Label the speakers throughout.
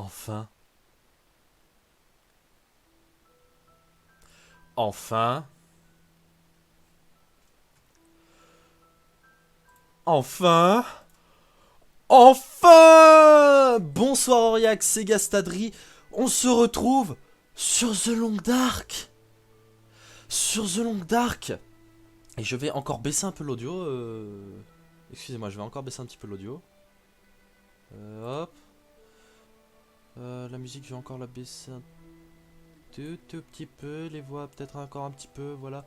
Speaker 1: Enfin. Enfin. Enfin. Enfin. Bonsoir Aurillac, c'est Gastadri. On se retrouve sur The Long Dark. Sur The Long Dark. Et je vais encore baisser un peu l'audio. Excusez-moi, je vais encore baisser un petit peu l'audio. Hop. La musique, je vais encore la baisser un tout petit peu. Les voix, peut-être encore un petit peu. Voilà.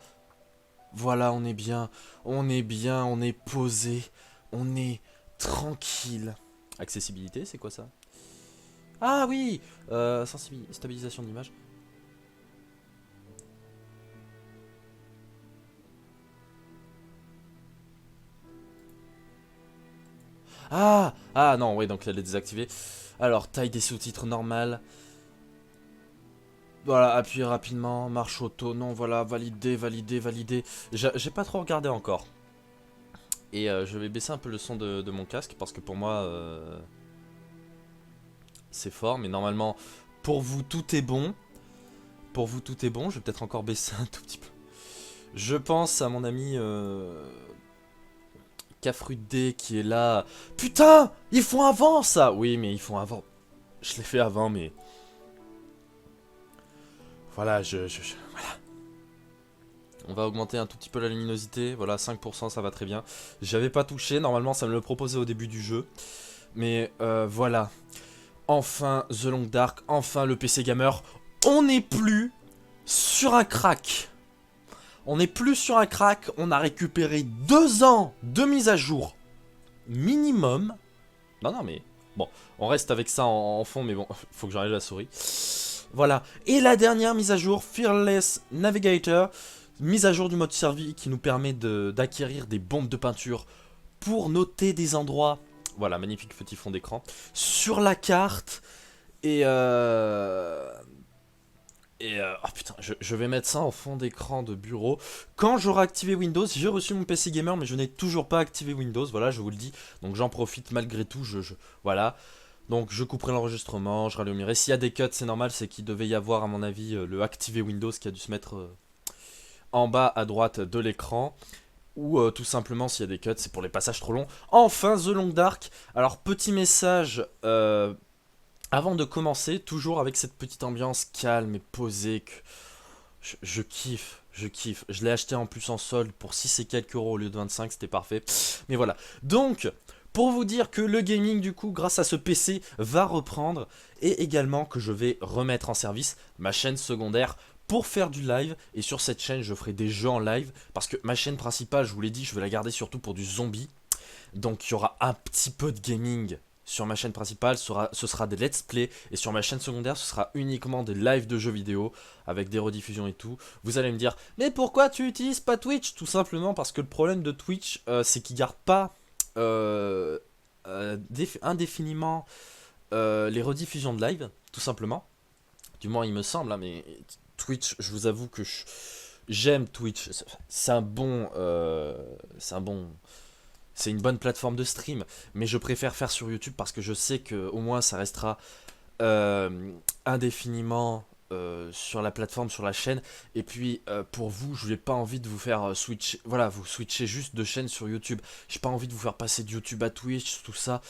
Speaker 1: Voilà, on est bien. On est bien, on est posé. On est tranquille. Accessibilité, c'est quoi ça? Ah oui, stabilisation d'image. Ah non, oui, donc elle est désactivée. Alors, taille des sous-titres normale. Voilà, appuyez rapidement, marche auto, non, voilà, valider, valider, valider. J'ai pas trop regardé encore. Et je vais baisser un peu le son de mon casque parce que pour moi, c'est fort. Mais normalement, pour vous, tout est bon. Pour vous, tout est bon. Je vais peut-être encore baisser un tout petit peu. Je pense à mon ami Cafrudé qui est là. Putain, ils font avant ça. Oui, mais ils font avant. Je l'ai fait avant, mais voilà, voilà. On va augmenter un tout petit peu la luminosité. Voilà, 5%, ça va très bien. J'avais pas touché. Normalement, ça me le proposait au début du jeu. Mais voilà. Enfin, The Long Dark. Enfin, le PC Gamer. On n'est plus sur un crack. On n'est plus sur un crack. On a récupéré 2 ans de mise à jour minimum. Non, non, mais bon, on reste avec ça en fond, mais bon, faut que j'enlève la souris. Voilà. Et la dernière mise à jour, Fearless Navigator, mise à jour du mode survie qui nous permet d'acquérir des bombes de peinture pour noter des endroits. Voilà, magnifique petit fond d'écran sur la carte. Et oh putain, je vais mettre ça en fond d'écran de bureau. Quand j'aurai activé Windows, j'ai reçu mon PC Gamer, mais je n'ai toujours pas activé Windows. Voilà, je vous le dis. Donc j'en profite malgré tout. Voilà. Donc je couperai l'enregistrement, je rallumerai. S'il y a des cuts, c'est normal, c'est qu'il devait y avoir, à mon avis, le activer Windows qui a dû se mettre en bas à droite de l'écran. Ou tout simplement, s'il y a des cuts, c'est pour les passages trop longs. Enfin, The Long Dark. Alors, petit message. Avant de commencer, toujours avec cette petite ambiance calme et posée que je kiffe, je kiffe. Je l'ai acheté en plus en solde pour 6 et quelques euros au lieu de 25, c'était parfait. Mais voilà. Donc, pour vous dire que le gaming, du coup, grâce à ce PC, va reprendre. Et également que je vais remettre en service ma chaîne secondaire pour faire du live. Et sur cette chaîne, je ferai des jeux en live. Parce que ma chaîne principale, je vous l'ai dit, je vais la garder surtout pour du zombie. Donc il y aura un petit peu de gaming sur ma chaîne principale, ce sera des let's play, et sur ma chaîne secondaire, ce sera uniquement des lives de jeux vidéo, avec des rediffusions et tout. Vous allez me dire, mais pourquoi tu utilises pas Twitch? Tout simplement parce que le problème de Twitch, c'est qu'il garde pas indéfiniment les rediffusions de live, tout simplement. Du moins, il me semble, hein, mais Twitch, je vous avoue que j'aime Twitch. C'est un bon... c'est une bonne plateforme de stream, mais je préfère faire sur YouTube parce que je sais que au moins ça restera indéfiniment sur la plateforme, sur la chaîne. Et puis pour vous, je n'ai pas envie de vous faire switch, voilà, vous switcher juste de chaîne sur YouTube. J'ai pas envie de vous faire passer de YouTube à Twitch, tout ça.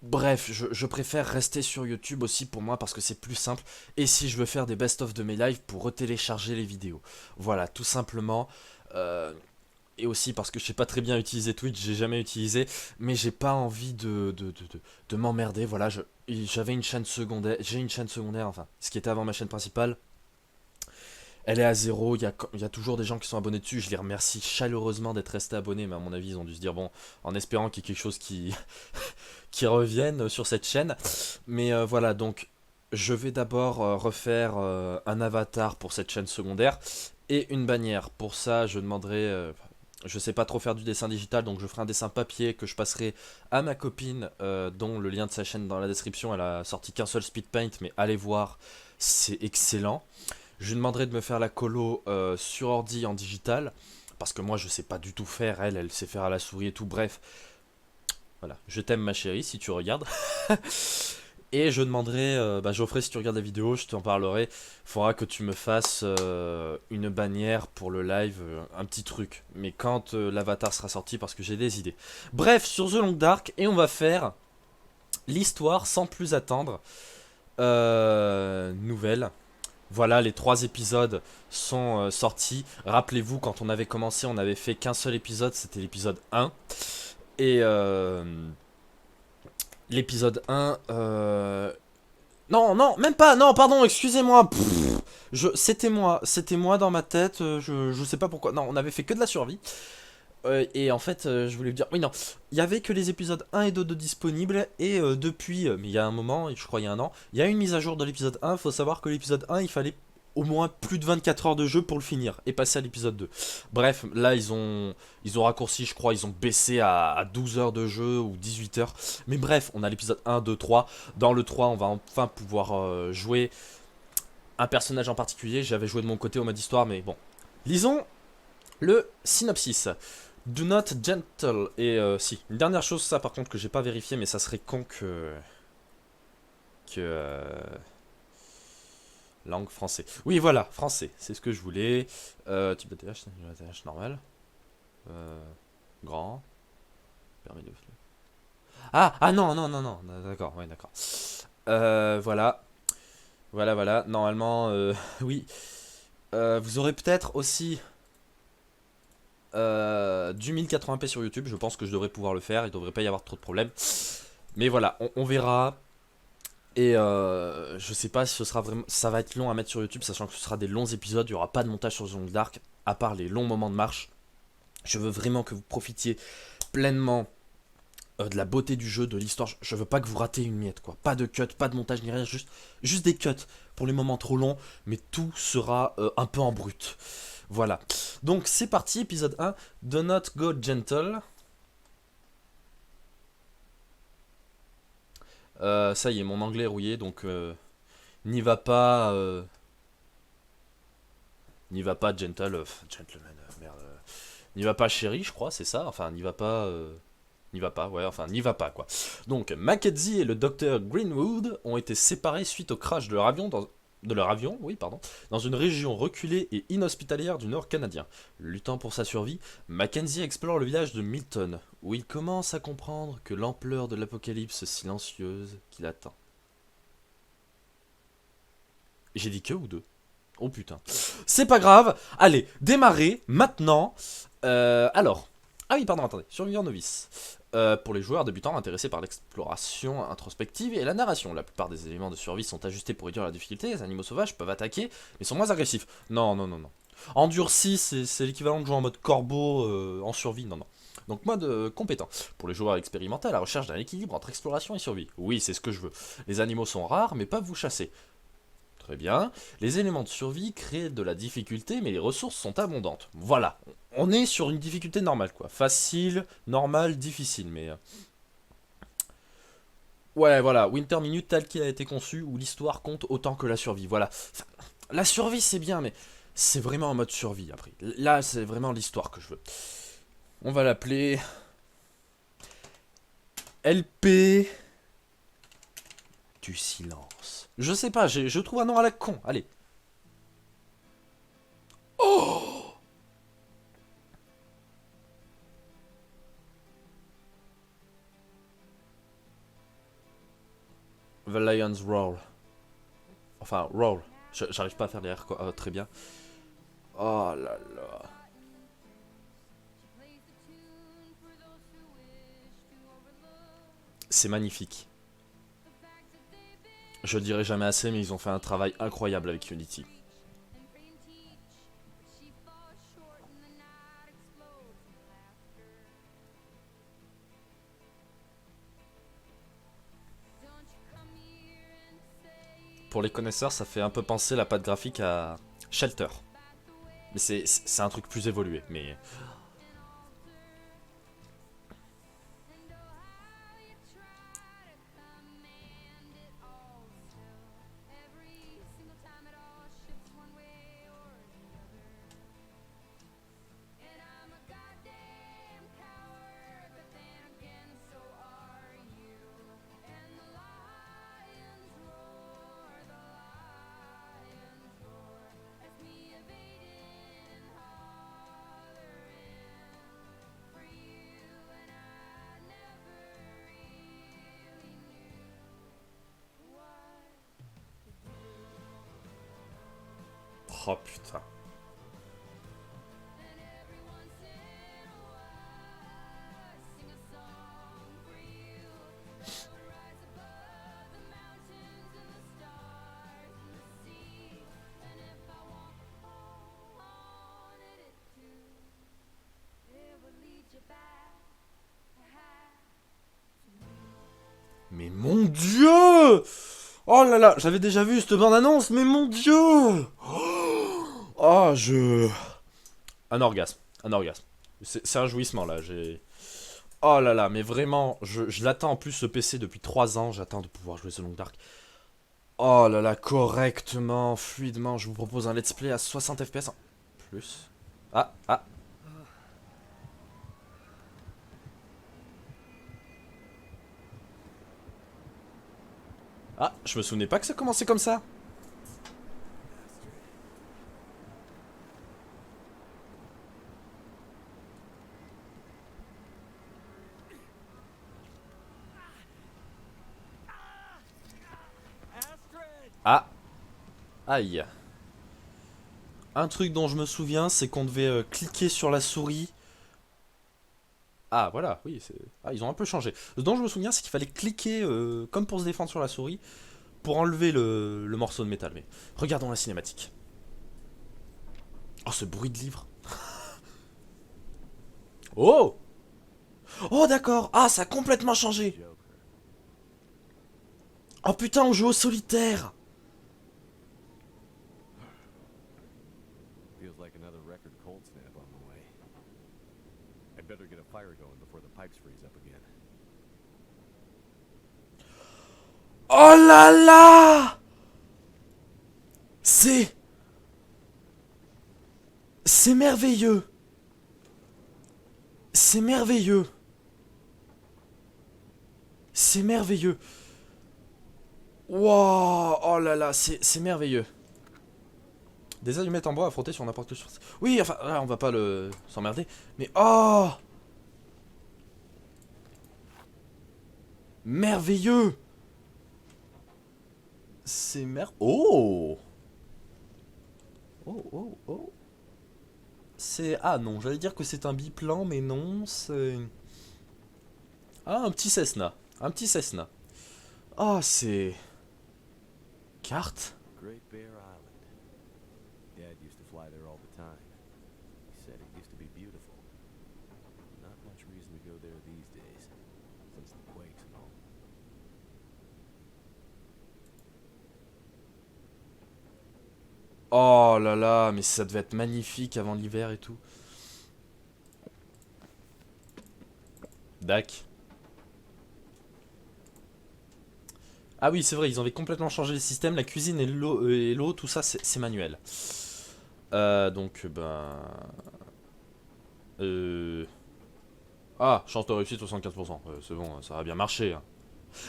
Speaker 1: Bref, je préfère rester sur YouTube aussi pour moi parce que c'est plus simple. Et si je veux faire des best-of de mes lives pour retélécharger les vidéos. Voilà, tout simplement. Et aussi parce que je sais pas très bien utiliser Twitch, j'ai jamais utilisé, mais j'ai pas envie de m'emmerder. Voilà, j'avais une chaîne secondaire, j'ai une chaîne secondaire, enfin, ce qui était avant ma chaîne principale. Elle est à zéro, il y a toujours des gens qui sont abonnés dessus, je les remercie chaleureusement d'être restés abonnés, mais à mon avis ils ont dû se dire bon, en espérant qu'il y ait quelque chose qui revienne sur cette chaîne. Mais voilà, donc je vais d'abord refaire un avatar pour cette chaîne secondaire et une bannière. Pour ça, je demanderai je sais pas trop faire du dessin digital, donc je ferai un dessin papier que je passerai à ma copine, dont le lien de sa chaîne dans la description. Elle a sorti qu'un seul speed paint, mais allez voir, c'est excellent. Je lui demanderai de me faire la colo sur ordi en digital, parce que moi je sais pas du tout faire, elle sait faire à la souris et tout, bref. Voilà, je t'aime ma chérie si tu regardes. Et je demanderai, Geoffrey, si tu regardes la vidéo, je t'en parlerai. Faudra que tu me fasses une bannière pour le live, un petit truc. Mais quand l'avatar sera sorti, parce que j'ai des idées. Bref, sur The Long Dark, et on va faire l'histoire sans plus attendre. Nouvelle. Voilà, les 3 épisodes sont sortis. Rappelez-vous, quand on avait commencé, on n'avait fait qu'un seul épisode, c'était l'épisode 1. Et l'épisode 1... Non, non, même pas, non, pardon, excusez-moi. C'était moi dans ma tête, je sais pas pourquoi. Non, on avait fait que de la survie. Et en fait, je voulais vous dire, oui, non, il y avait que les épisodes 1 et 2 de disponibles, et depuis, mais il y a un moment, je crois il y a un an, il y a une mise à jour de l'épisode 1, faut savoir que l'épisode 1, il fallait au moins plus de 24 heures de jeu pour le finir, et passer à l'épisode 2. Bref, là, ils ont raccourci, je crois, ils ont baissé à 12 heures de jeu, ou 18 heures, mais bref, on a l'épisode 1, 2, 3, dans le 3, on va enfin pouvoir jouer un personnage en particulier, j'avais joué de mon côté au mode histoire, mais bon. Lisons le synopsis. Do not gentle. Et si, une dernière chose, ça par contre que j'ai pas vérifié, mais ça serait con que. Langue français. Oui, voilà, français, c'est ce que je voulais. Type de TH, normal. Grand. Permis de. Ah non, non, non, non, d'accord, ouais, d'accord. Voilà. Voilà, normalement, oui. Vous aurez peut-être aussi du 1080p sur YouTube, je pense que je devrais pouvoir le faire, il devrait pas y avoir trop de problèmes. Mais voilà, on verra. Et je sais pas si ce sera vraiment. Ça va être long à mettre sur YouTube, sachant que ce sera des longs épisodes, il n'y aura pas de montage sur The Long Dark, à part les longs moments de marche. Je veux vraiment que vous profitiez pleinement de la beauté du jeu, de l'histoire. Je veux pas que vous ratez une miette, quoi. Pas de cut, pas de montage ni rien, juste des cuts pour les moments trop longs, mais tout sera un peu en brut. Voilà. Donc c'est parti, épisode 1. Do not go gentle. Ça y est, mon anglais est rouillé, donc n'y va pas. N'y va pas, gentle. Gentleman, merde. N'y va pas, chérie, je crois, c'est ça. Enfin, n'y va pas. N'y va pas, ouais, enfin, n'y va pas, quoi. Donc, Mackenzie et le docteur Greenwood ont été séparés suite au crash de leur avion, oui, pardon, dans une région reculée et inhospitalière du nord canadien. Luttant pour sa survie, Mackenzie explore le village de Milton, où il commence à comprendre que l'ampleur de l'apocalypse silencieuse qui l'attend. J'ai dit que ou deux? Oh putain. C'est pas grave. Allez, démarrer maintenant. Alors. Ah oui, pardon, attendez. Survivant novice. Pour les joueurs débutants intéressés par l'exploration introspective et la narration. La plupart des éléments de survie sont ajustés pour réduire la difficulté. Les animaux sauvages peuvent attaquer, mais sont moins agressifs. Non, non, non, non. Endurci, c'est l'équivalent de jouer en mode corbeau en survie. Non, non. Donc mode compétent. Pour les joueurs expérimentés à la recherche d'un équilibre entre exploration et survie. Oui, c'est ce que je veux. Les animaux sont rares, mais peuvent vous chasser. Très bien. Les éléments de survie créent de la difficulté, mais les ressources sont abondantes. Voilà. On est sur une difficulté normale, quoi. Facile, normal, difficile, mais... Ouais, voilà. Winter Minute tel qu'il a été conçu, où l'histoire compte autant que la survie. Voilà. Enfin, la survie, c'est bien, mais c'est vraiment en mode survie, après. Là, c'est vraiment l'histoire que je veux. On va l'appeler... LP... du silence. Je sais pas, je trouve un nom à la con. Allez. Oh! The Lion's Roar. Enfin, roar. J'arrive pas à faire les R, quoi. Très bien. Oh là là. C'est magnifique. Je dirai jamais assez, mais ils ont fait un travail incroyable avec Unity. Pour les connaisseurs, ça fait un peu penser la patte graphique à Shelter. Mais c'est un truc plus évolué, mais... Oh putain. Mais mon dieu! Oh là là, j'avais déjà vu cette bande-annonce, mais mon dieu! Oh, je... Un orgasme, un orgasme. C'est un jouissement là, j'ai... Oh là là, mais vraiment, je l'attends en plus ce PC depuis 3 ans, j'attends de pouvoir jouer ce Long Dark. Oh là là, correctement, fluidement, je vous propose un let's play à 60 FPS en plus. Ah, ah. Ah, je me souvenais pas que ça commençait comme ça. Ah, aïe. Un truc dont je me souviens, c'est qu'on devait cliquer sur la souris. Ah, voilà, oui, c'est... Ah, ils ont un peu changé. Ce dont je me souviens, c'est qu'il fallait cliquer, comme pour se défendre sur la souris, pour enlever le morceau de métal. Mais regardons la cinématique. Oh, ce bruit de livre. Oh! Oh, d'accord. Ah, ça a complètement changé. Oh putain, on joue au solitaire.
Speaker 2: Feels like another record cold snap on the way. I'd better get a fire going before the pipes freeze up again.
Speaker 1: Oh là là! C'est... C'est merveilleux. C'est merveilleux. C'est merveilleux. Wow, oh là là, c'est merveilleux. Des allumettes en bois à frotter sur n'importe quelle surface. Oui, enfin, là, on va pas le s'emmerder. Mais oh, merveilleux. C'est oh. Oh, oh, oh. C'est... Ah non, j'allais dire que c'est un biplan, mais non, c'est... Ah, un petit Cessna. Un petit Cessna. Ah, c'est... Carte.
Speaker 2: Great Bear Island. Dad used to fly there all the time. He said it used to be beautiful. Not much reason to go there these days, since the quakes and all.
Speaker 1: Oh là là, mais ça devait être magnifique avant l'hiver et tout. Dac. Ah oui, c'est vrai, ils avaient complètement changé le système. La cuisine et l'eau, tout ça, c'est manuel. Donc, ben... Ah, chance de réussite 75%. C'est bon, ça va bien marcher. Hein.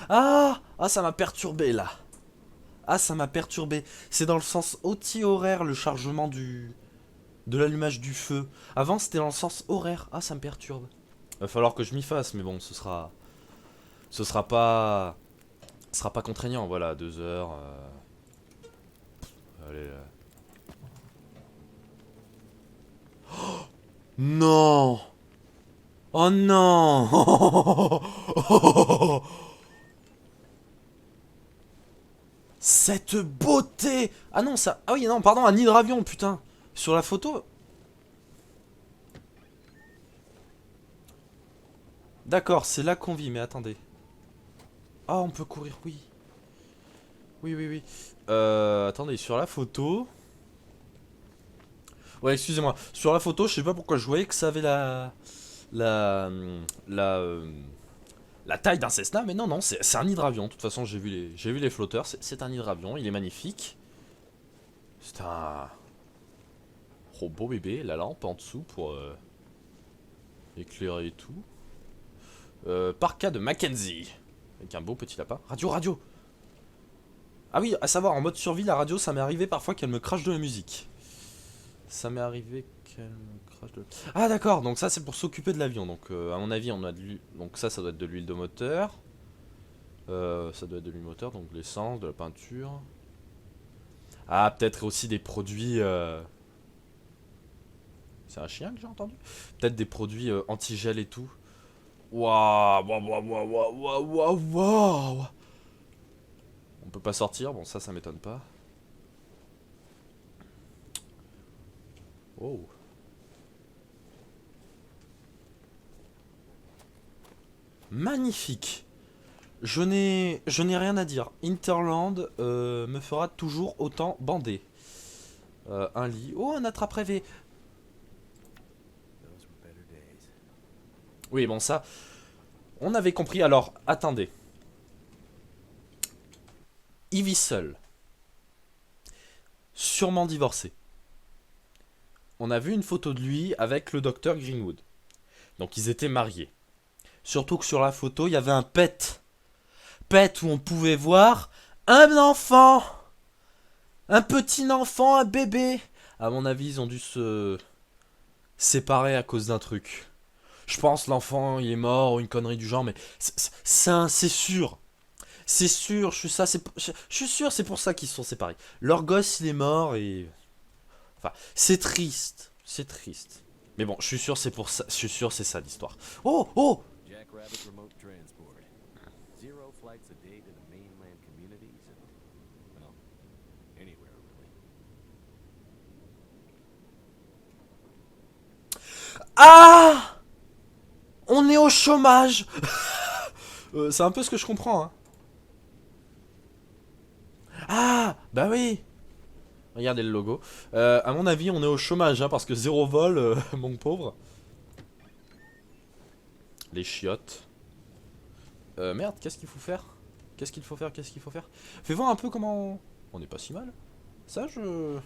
Speaker 1: Ah, ah, ça m'a perturbé là. Ah, ça m'a perturbé. C'est dans le sens horaire le chargement de l'allumage du feu. Avant, c'était dans le sens horaire. Ah, ça me perturbe. Va falloir que je m'y fasse, mais bon, ce sera pas contraignant. Voilà, 2 heures. Allez. Non. Oh non. Cette beauté. Ah non, ça... Ah oui, non, pardon, un hydravion, putain. Sur la photo... D'accord, c'est là qu'on vit, mais attendez. Ah, on peut courir, oui. Oui, oui, oui. Attendez, sur la photo... Ouais, excusez-moi. Sur la photo, je sais pas pourquoi je voyais que ça avait La... La... La taille d'un Cessna, mais non, non, c'est un hydravion. De toute façon, j'ai vu les flotteurs. C'est un hydravion, il est magnifique. C'est un... Oh, beau bébé, la lampe en dessous pour éclairer et tout. Parka de Mackenzie. Avec un beau petit lapin. Radio, radio. Ah oui, à savoir, en mode survie, la radio, ça m'est arrivé parfois qu'elle me crache de la musique. Ça m'est arrivé qu'elle me crache de... Ah d'accord, donc ça c'est pour s'occuper de l'avion. Donc à mon avis, on a de l'huile. Donc ça doit être de l'huile de moteur. Ça doit être de l'huile de moteur, donc de l'essence, de la peinture. Ah, peut-être aussi des produits... C'est un chien que j'ai entendu? Peut-être des produits anti-gel et tout. Waouh, waouh, waouh, waouh, waouh, waouh, waouh. On peut pas sortir, bon ça m'étonne pas. Oh. Magnifique. Je n'ai rien à dire. Interland me fera toujours autant bander. Un lit. Oh, un attrape-rêvé.
Speaker 2: Those were better days.
Speaker 1: Oui, bon ça, on avait compris. Alors, attendez. Il vit seul. Sûrement divorcé. On a vu une photo de lui avec le docteur Greenwood. Donc ils étaient mariés. Surtout que sur la photo, il y avait un pet. Pet où on pouvait voir un enfant. Un petit enfant, un bébé. À mon avis, ils ont dû se séparer à cause d'un truc. Je pense l'enfant il est mort ou une connerie du genre, mais c'est sûr. C'est sûr, je suis sûr, c'est pour ça qu'ils se sont séparés. Leur gosse il est mort et enfin, c'est triste, c'est triste. Mais bon, je suis sûr c'est pour ça, je suis sûr c'est ça l'histoire. Oh, oh.
Speaker 2: Jackrabbit Remote Transport. 0 flights a day to the mainland communities and, well, anywhere really.
Speaker 1: Ah, on est au chômage. C'est un peu ce que je comprends, hein. Ah, bah oui. Regardez le logo. À mon avis, on est au chômage, hein, parce que zéro vol, mon pauvre. Les chiottes. Merde, qu'est-ce qu'il faut faire? Qu'est-ce qu'il faut faire? Qu'est-ce qu'il faut faire? Fais voir un peu comment... On est pas si mal. Ça, je...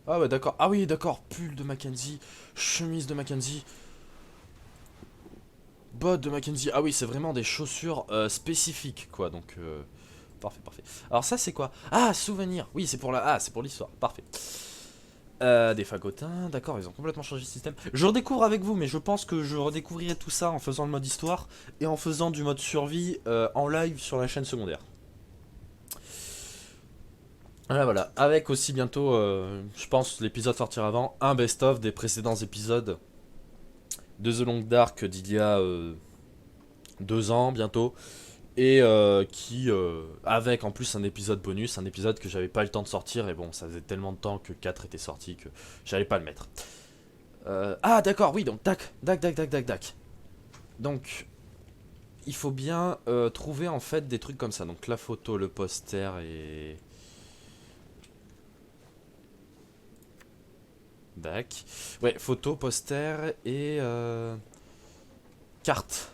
Speaker 1: Ah ouais, d'accord. Ah oui, d'accord. Pull de Mackenzie. Chemise de Mackenzie. Bottes de Mackenzie. Ah oui, c'est vraiment des chaussures spécifiques, quoi. Donc, parfait, parfait. Alors ça, c'est quoi? Ah, souvenir. Oui, c'est pour la... Ah, c'est pour l'histoire. Parfait. Des fagotins, d'accord, ils ont complètement changé de système. Je redécouvre avec vous, mais je pense que je redécouvrirai tout ça en faisant le mode histoire et en faisant du mode survie en live sur la chaîne secondaire. Voilà, voilà. Avec aussi bientôt, je pense l'épisode sortira avant, un best-of des précédents épisodes de The Long Dark d'il y a 2 ans bientôt. Et qui, avec en plus un épisode bonus, un épisode que j'avais pas eu le temps de sortir, et bon, ça faisait tellement de temps que 4 était sorti que j'allais pas le mettre. Ah d'accord, oui, donc tac. Donc, il faut bien trouver en fait des trucs comme ça. Donc la photo, le poster et... Dac. Ouais, photo, poster et... carte.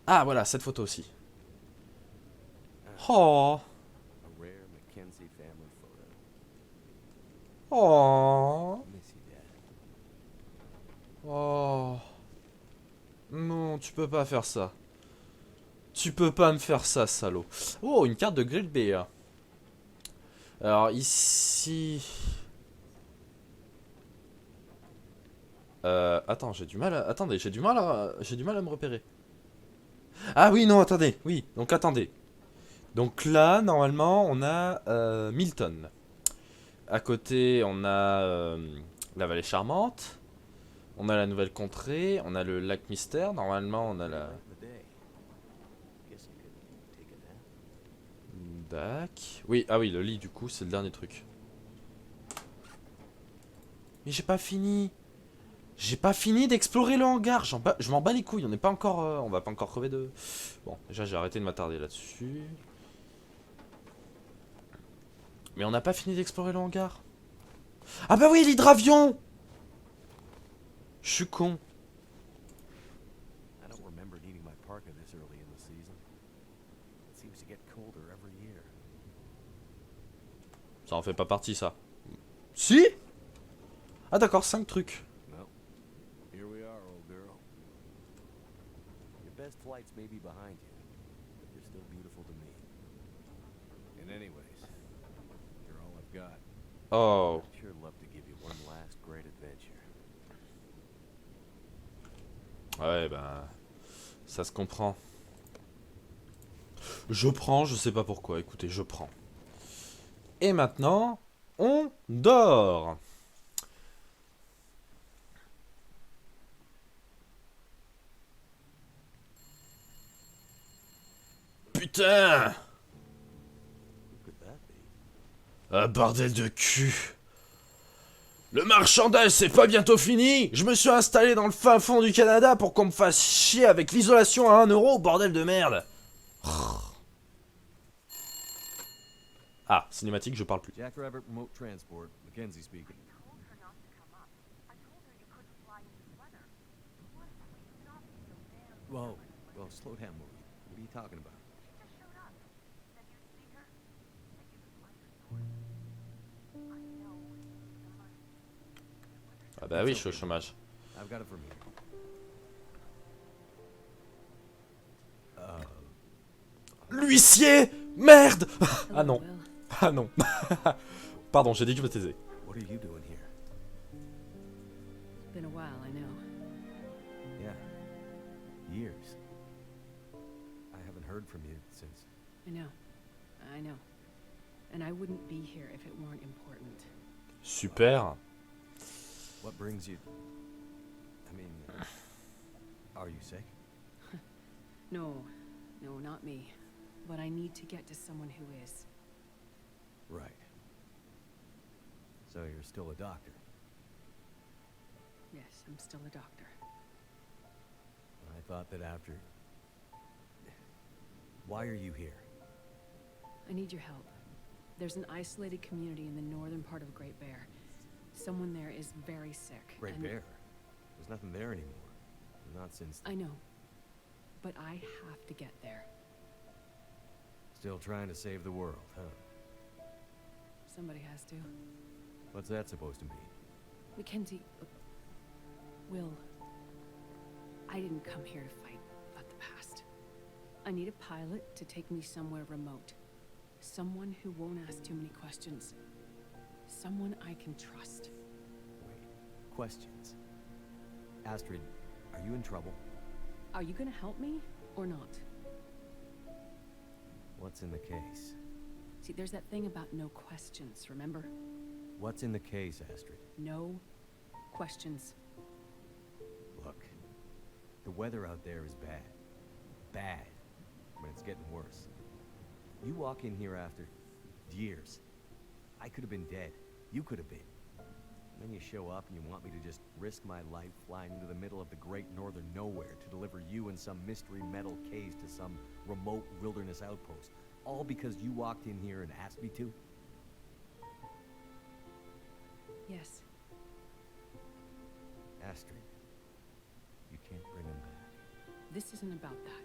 Speaker 1: Ah voilà, cette photo aussi. Oh.
Speaker 2: A rare Mackenzie family photo.
Speaker 1: Oh.
Speaker 2: Miss you, Dad.
Speaker 1: Oh. Non, tu peux pas faire ça. Tu peux pas me faire ça, salaud. Oh, une carte de Grill Bear. Alors ici... attends, j'ai du mal à... Attendez, j'ai du mal à me repérer. Ah oui, non, attendez. Oui, donc attendez. Donc là, normalement, on a Milton. À côté, on a la vallée charmante. On a la nouvelle contrée. On a le lac mystère. Normalement, on a la...
Speaker 2: Late in the day. Guess you could take a nap.
Speaker 1: Dac. Oui, ah oui, le lit, du coup, c'est le dernier truc. Mais j'ai pas fini. J'ai pas fini d'explorer le hangar. Je m'en bats les couilles. On n'est pas encore... on va pas encore crever de... Bon, déjà, j'ai arrêté de m'attarder là-dessus. Mais on n'a pas fini d'explorer le hangar. Ah bah oui, l'hydravion. Je suis con.
Speaker 2: I don't remember needing my parka this early in the season. It seems to get colder every year.
Speaker 1: Ça en fait pas partie, ça. Si. Ah d'accord, 5 trucs.
Speaker 2: Well, here we are, old girl. Your best flights may be behind you, but you're still beautiful to me. And anyways, you're all I've got.
Speaker 1: Oh.
Speaker 2: I'd sure love to give you one last great adventure.
Speaker 1: Ouais, bah... Ça se comprend. Je prends, je sais pas pourquoi. Écoutez, je prends. Et maintenant, on dort. Putain!
Speaker 2: Who could that be?
Speaker 1: Ah, bordel de cul. Le marchandage, c'est pas bientôt fini? Je me suis installé dans le fin fond du Canada pour qu'on me fasse chier avec l'isolation à 1 euro, bordel de merde. Ah, cinématique, je parle plus.
Speaker 2: Jack Rabbit Remote Transport, Mackenzie speaking.
Speaker 3: Told her not to come up. I told her you couldn't fly in this weather. What? It's not so damn.
Speaker 2: Whoa, whoa, slow down, Marie. What are you talking about?
Speaker 3: She just showed up. Said you'd see her. Said you could fly her north. I know it needs the money.
Speaker 1: Ah bah oui, je suis au chômage.
Speaker 2: I've got it from here.
Speaker 1: L'huissier! Merde! Ah
Speaker 4: Hello,
Speaker 1: non.
Speaker 4: Will.
Speaker 1: Ah non. Pardon, j'ai dit que je me taisais.
Speaker 2: What are you doing here?
Speaker 4: It's been a while, I know.
Speaker 2: Yeah. Years. I haven't heard from you since.
Speaker 4: I know. I know. And I wouldn't be here if it weren't important.
Speaker 1: Super.
Speaker 2: What brings you... I mean... are you sick?
Speaker 4: No, no, not me. But I need to get to someone who is.
Speaker 2: Right. So you're still a doctor?
Speaker 4: Yes, I'm still a doctor.
Speaker 2: I thought that after... Why are you here?
Speaker 4: I need your help. There's an isolated community in the northern part of Great Bear. Someone there is very sick.
Speaker 2: Great
Speaker 4: and-
Speaker 2: Bear. There's nothing there anymore. Not since...
Speaker 4: I know. But I have to get there.
Speaker 2: Still trying to save the world, huh?
Speaker 4: Somebody has to.
Speaker 2: What's that supposed to mean?
Speaker 4: Mackenzie, look, Will, I didn't come here to fight about the past. I need a pilot to take me somewhere remote. Someone who won't ask too many questions. Someone I can trust.
Speaker 2: Wait. Questions. Astrid, are you in trouble?
Speaker 4: Are you gonna help me or not?
Speaker 2: What's in the case?
Speaker 4: See, there's that thing about no questions, remember?
Speaker 2: What's in the case, Astrid?
Speaker 4: No questions.
Speaker 2: Look, the weather out there is bad. Bad. But it's getting worse. You walk in here after years. I could have been dead. You could have been. And then you show up and you want me to just risk my life flying into the middle of the great northern nowhere to deliver you in some mystery metal case to some remote wilderness outpost. All because you walked in here and asked me to?
Speaker 4: Yes.
Speaker 2: Astrid, you can't bring him back.
Speaker 4: This isn't about that.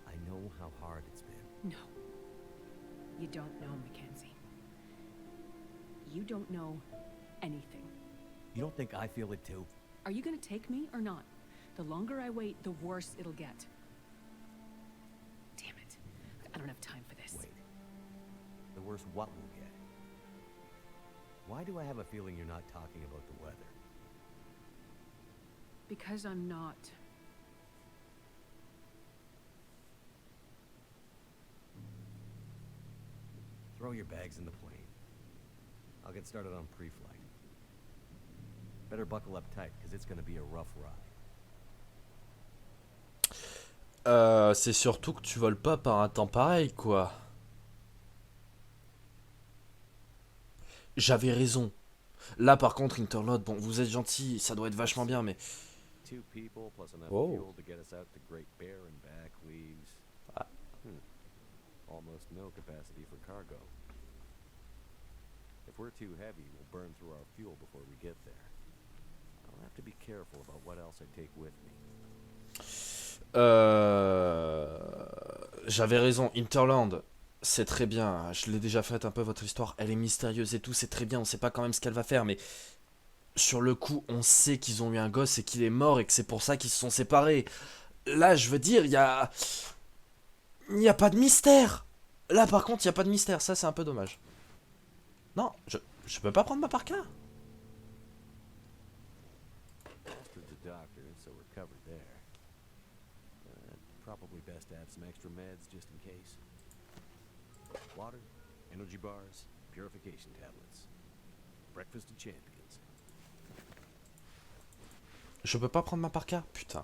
Speaker 2: I know how hard it's been.
Speaker 4: No. You don't know, Mackenzie. You don't know anything.
Speaker 2: You don't think I feel it too?
Speaker 4: Are you gonna take me or not? The longer I wait, the worse it'll get. Damn it. I don't have time for this.
Speaker 2: Wait. The worse what will get? Why do I have a feeling you're not talking about the weather?
Speaker 4: Because I'm not.
Speaker 2: Throw your bags in the plane. I'll get started on pre-flight. Better buckle up tight, because it's gonna be a rough ride.
Speaker 1: C'est surtout que tu voles pas par un temps pareil, quoi. J'avais raison. Là, par contre, Interlot, bon, vous êtes gentil, ça doit être vachement bien, mais...
Speaker 2: 2 people plus enough
Speaker 1: Whoa.
Speaker 2: fuel to get us out to Great Bear and back leaves...
Speaker 1: Ah.
Speaker 2: Almost no capacity for cargo. If we're too heavy, we'll burn through our fuel before we get there. I'll have to be careful about what else I take with me.
Speaker 1: J'avais raison, Interland, c'est très bien. Je l'ai déjà faite un peu votre histoire. Elle est mystérieuse et tout, c'est très bien. On sait pas quand même ce qu'elle va faire, mais sur le coup, on sait qu'ils ont eu un gosse et qu'il est mort et que c'est pour ça qu'ils se sont séparés. Là, je veux dire, il y a pas de mystère. Là, par contre, il y a pas de mystère. Ça, c'est un peu dommage. Non, je peux pas prendre ma parka.
Speaker 2: Astrid's a doctor, so we're covered there. Probably best to have some extra meds just in case. Water, energy bars, purification tablets. Breakfast of champions.
Speaker 1: Je peux pas prendre ma parka? Putain.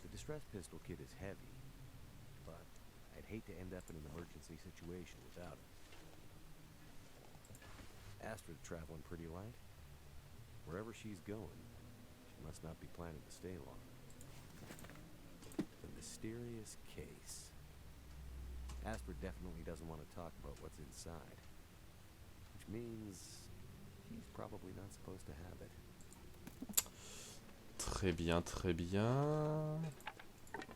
Speaker 2: The distress pistol kit is heavy, but I'd hate to end up in an emergency situation without it. Astra's traveling pretty light. Wherever she's going, she must not be planning to stay long. The mysterious case. Asper definitely doesn't want to talk about what's inside, which means she's probably not supposed to have it.
Speaker 1: Très bien, très bien.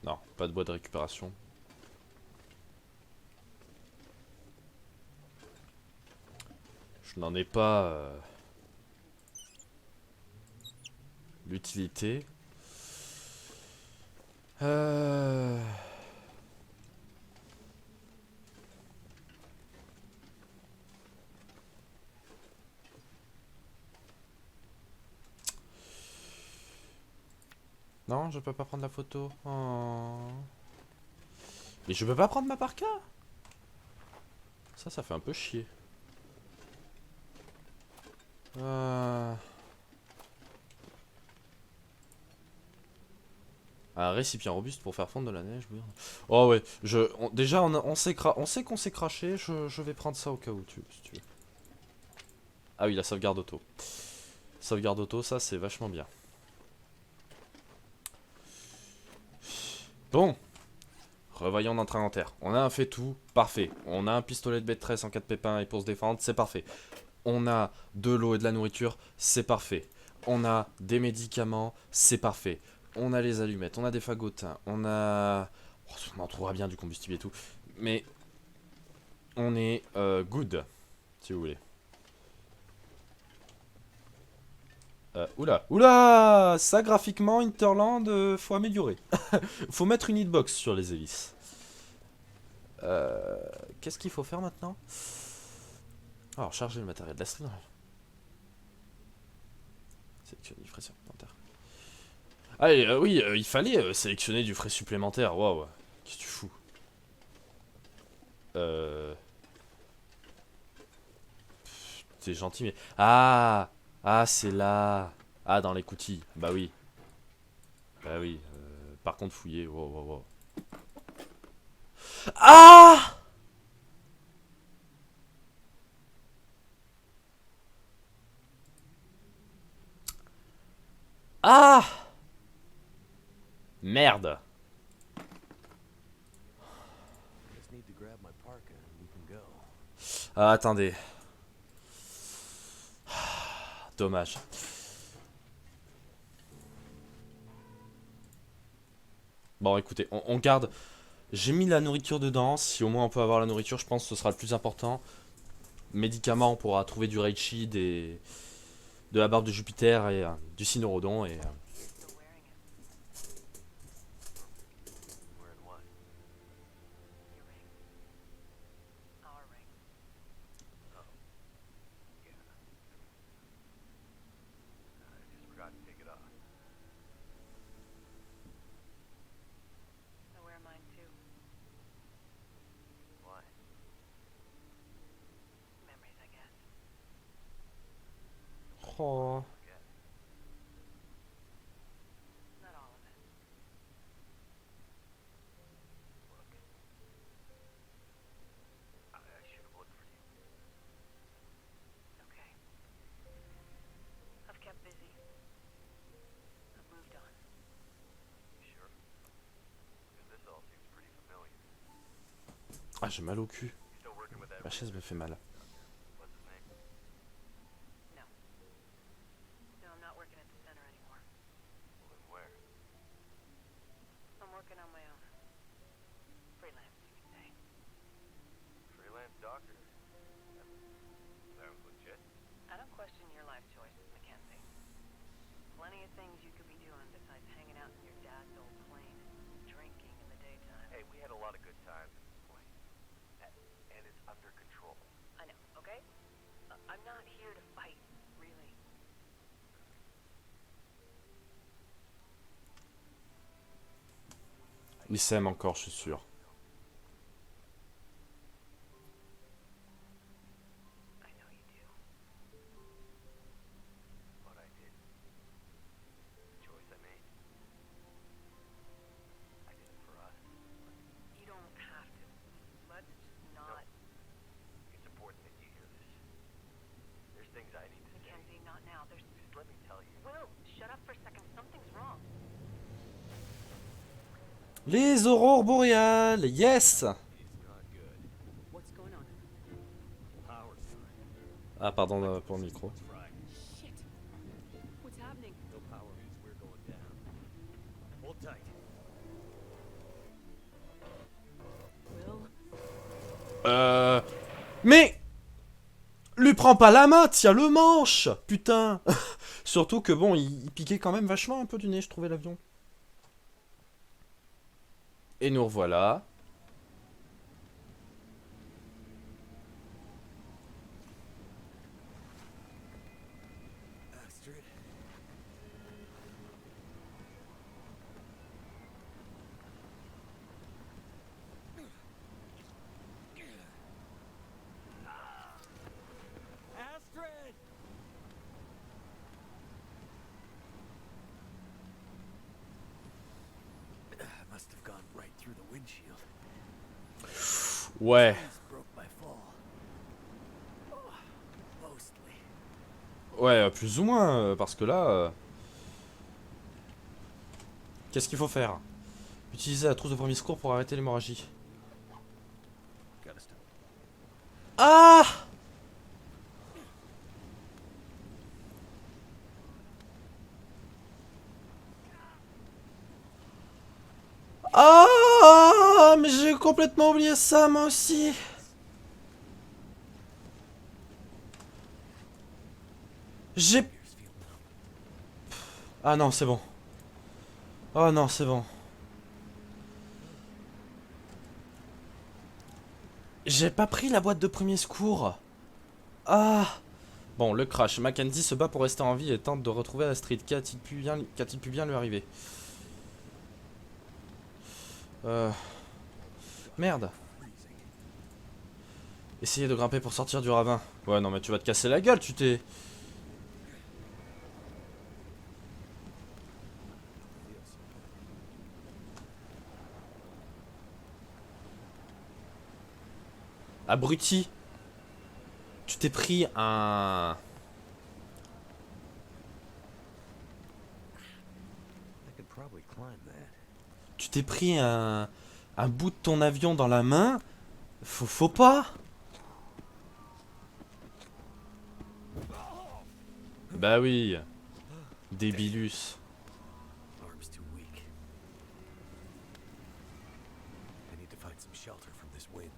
Speaker 1: Non, pas de boîte de récupération. Je n'en ai pas l'utilité. Non, je peux pas prendre la photo. Oh. Mais je peux pas prendre ma parka. Ça fait un peu chier. Un récipient robuste pour faire fondre de la neige. Oui. Oh ouais, déjà on sait qu'on s'est craché. Je vais prendre ça au cas où si tu veux. Ah oui, la sauvegarde auto. Sauvegarde auto, ça c'est vachement bien. Bon. Revoyons notre inventaire. On a un fait tout, parfait. On a un pistolet de B13 en cas de pépin et pour se défendre, c'est parfait. On a de l'eau et de la nourriture, c'est parfait. On a des médicaments, c'est parfait. On a les allumettes, on a des fagotins, on a... Oh, on en trouvera bien du combustible et tout. Mais on est good, si vous voulez. Oula, ça graphiquement, Hinterland, faut améliorer. Faut mettre une hitbox sur les hélices. Qu'est-ce qu'il faut faire maintenant? Alors, charger le matériel de la stream. Sélectionner du frais supplémentaire. Allez, oui, il fallait sélectionner du frais supplémentaire. Waouh, qu'est-ce que tu fous? C'est gentil, mais... Ah, c'est là. Ah, dans l'écoutille. Bah oui. Bah oui. Par contre, fouiller. Wow. Ah! Ah! Merde.
Speaker 2: Just need to grab my parka and we can go.
Speaker 1: Ah, attendez. Dommage. Bon, écoutez, on garde. J'ai mis la nourriture dedans. Si au moins on peut avoir la nourriture, je pense que ce sera le plus important. Médicaments, on pourra trouver du Reichi, de la barbe de Jupiter et du Cynorhodon. Et
Speaker 3: Still wearing it.
Speaker 2: Wearing what?
Speaker 3: Your ring. Our ring.
Speaker 2: Yeah. I just forgot to take it off.
Speaker 3: I wear mine too.
Speaker 2: Why?
Speaker 3: Memories, I guess.
Speaker 1: oh.
Speaker 2: Forget.
Speaker 3: Not all of it.
Speaker 2: Look. I should have looked for you.
Speaker 3: It's okay. I've kept busy. I've moved on.
Speaker 2: You sure? Because this all seems pretty familiar.
Speaker 1: Ah, j'ai mal au cul.
Speaker 2: You still working with that?
Speaker 1: Ma chaise me fait mal.
Speaker 2: What's his name?
Speaker 3: No. No, I'm not working at the center anymore.
Speaker 2: Well, then where?
Speaker 3: I'm working on my own. Freelance, you could say.
Speaker 2: Freelance doctor. That sounds legit.
Speaker 3: I don't question your life choices, Mackenzie. Plenty of things you could be doing besides hanging out in your dad's old plane and drinking in the daytime.
Speaker 2: Hey, we had a lot of good times at this place. And it's under control.
Speaker 3: I know, okay? I'm not here to fight, really.
Speaker 1: Il s'aime encore, je suis sûr.
Speaker 3: I know
Speaker 1: Les aurores boréales, yes.
Speaker 2: It's not good.
Speaker 4: What's going on?
Speaker 2: Power's fried.
Speaker 1: Ah pardon pour le micro.
Speaker 2: It's fried.
Speaker 4: Shit. What's happening?
Speaker 2: No power means we're going down. Hold tight.
Speaker 4: Will?
Speaker 1: Mais lui prends pas la main, tiens le manche, putain. Surtout que bon, il piquait quand même vachement un peu du nez, je trouvais l'avion. Et nous revoilà.
Speaker 2: Astrid. Astrid! Must have gone right through the windshield.
Speaker 1: Ouais,
Speaker 2: Glass broke by fall. Mostly.
Speaker 1: ouais, plus ou moins, parce que là... Qu'est-ce qu'il faut faire? Utiliser la trousse de premier secours pour arrêter l'hémorragie.
Speaker 2: Gotta stop.
Speaker 1: Ah! Ah! Mais j'ai complètement oublié ça, moi aussi. J'ai...
Speaker 2: Ears feel numb.
Speaker 1: Ah non, c'est bon. Oh non, c'est bon. J'ai pas pris la boîte de premier secours. Ah! Bon, le crash. Mackenzie se bat pour rester en vie et tente de retrouver Astrid. Qu'a-t-il pu bien lui arriver? Merde.
Speaker 2: Freezing.
Speaker 1: Essayez de grimper pour sortir du ravin. Ouais, non, mais tu vas te casser la gueule, tu t'es...
Speaker 2: Feels so good.
Speaker 1: Abruti. Tu t'es pris un...
Speaker 2: I could probably climb that.
Speaker 1: Tu t'es pris un bout de ton avion dans la main. Faut pas. Bah oui. Débilus.
Speaker 2: Arms too weak. I need to find some shelter from this wind.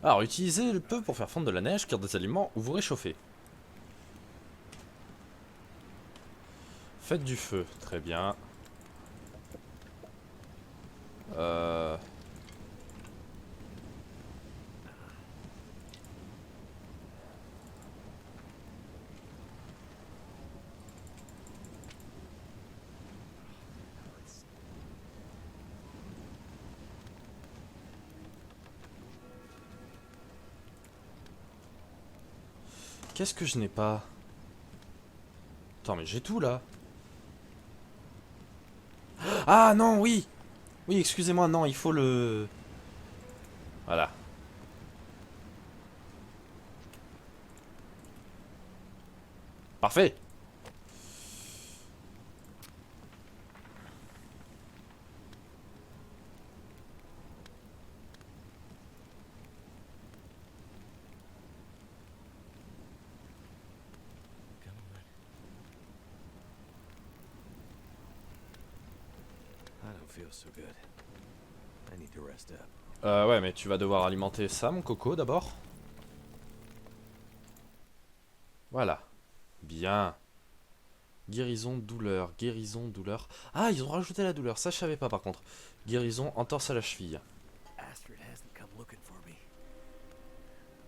Speaker 1: Alors, utilisez le peu pour faire fondre de la neige, cuire des aliments ou vous réchauffer. Faites du feu, très bien. Qu'est-ce que je n'ai pas? Attends, mais j'ai tout là. Ah non, oui. Oui, excusez-moi, non, il faut le... Voilà. Parfait.
Speaker 2: Come on. I don't feel so good. I need to rest up.
Speaker 1: Ouais, mais tu vas devoir alimenter ça, mon coco, d'abord. Voilà. Bien. Guérison, douleur, guérison, douleur. Ah, ils ont rajouté la douleur, ça je savais pas par contre. Guérison, entorse à la cheville.
Speaker 2: Astrid hasn't come looking for me.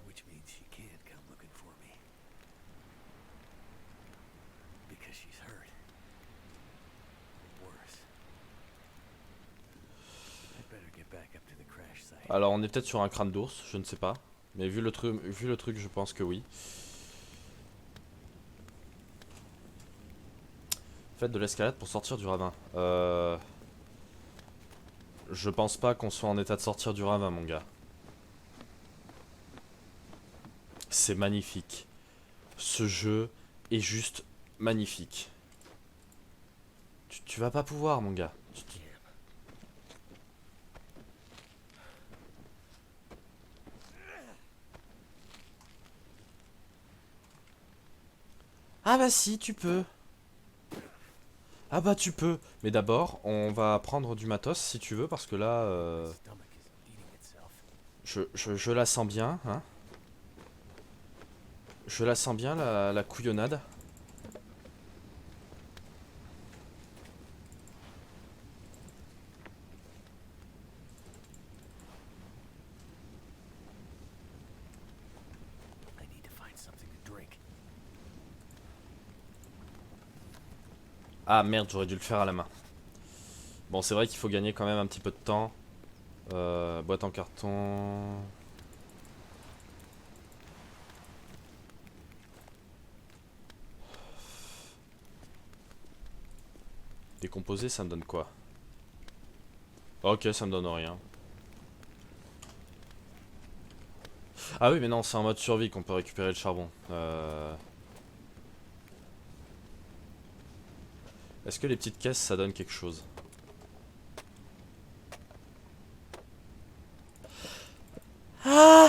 Speaker 2: Which means she can't come looking for me. Because she's hurt. Worse. I'd better get back up to the crash site.
Speaker 1: Alors on est peut-être sur un crâne d'ours, je ne sais pas. Mais vu le truc, je pense que oui. Faites de l'escalade pour sortir du ravin. Je pense pas qu'on soit en état de sortir du ravin, mon gars. C'est magnifique. Ce jeu est juste magnifique. Tu vas pas pouvoir, mon gars. Ah bah si, tu peux. Ah bah tu peux. Mais d'abord, on va prendre du matos si tu veux, parce que là,
Speaker 2: Stomach is eating itself.
Speaker 1: je la sens bien, hein. Je la sens bien, la couillonnade.
Speaker 2: I need to find something to drink.
Speaker 1: Ah merde, j'aurais dû le faire à la main. Bon, c'est vrai qu'il faut gagner quand même un petit peu de temps. Boîte en carton. Décomposer, ça me donne quoi? Ok, ça me donne rien. Ah oui, mais non, c'est en mode survie qu'on peut récupérer le charbon. Est-ce que les petites caisses, ça donne quelque chose? Ah!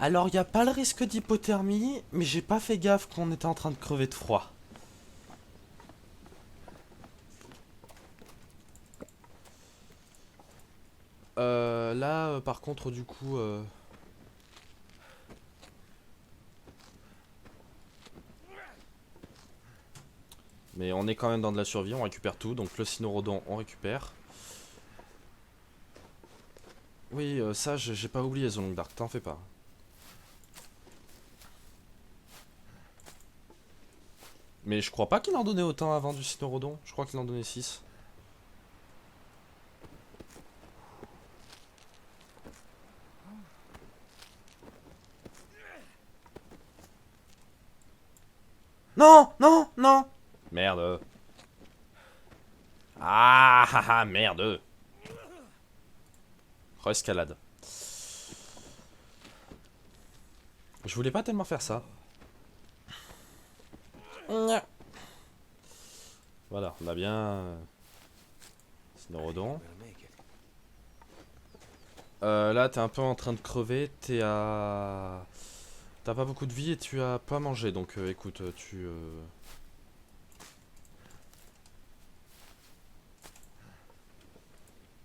Speaker 1: Alors, il n'y a pas le risque d'hypothermie, mais j'ai pas fait gaffe qu'on était en train de crever de froid. Là, par contre, du coup... Mais on est quand même dans de la survie, on récupère tout. Donc le cynorhodon, on récupère. Oui, ça, j'ai pas oublié Zone Dark, t'en fais pas. Mais je crois pas qu'il en donnait autant avant du cynorhodon. Je crois qu'il en donnait 6. Non, non, non. Merde. Ah, ah, ah, merde. Re-escalade. Je voulais pas tellement faire ça. Voilà, on a bien... Cynorhodon.
Speaker 2: I'm gonna make it.
Speaker 1: Là, t'es un peu en train de crever. T'es à... T'as pas beaucoup de vie et tu as pas mangé. Donc écoute, tu...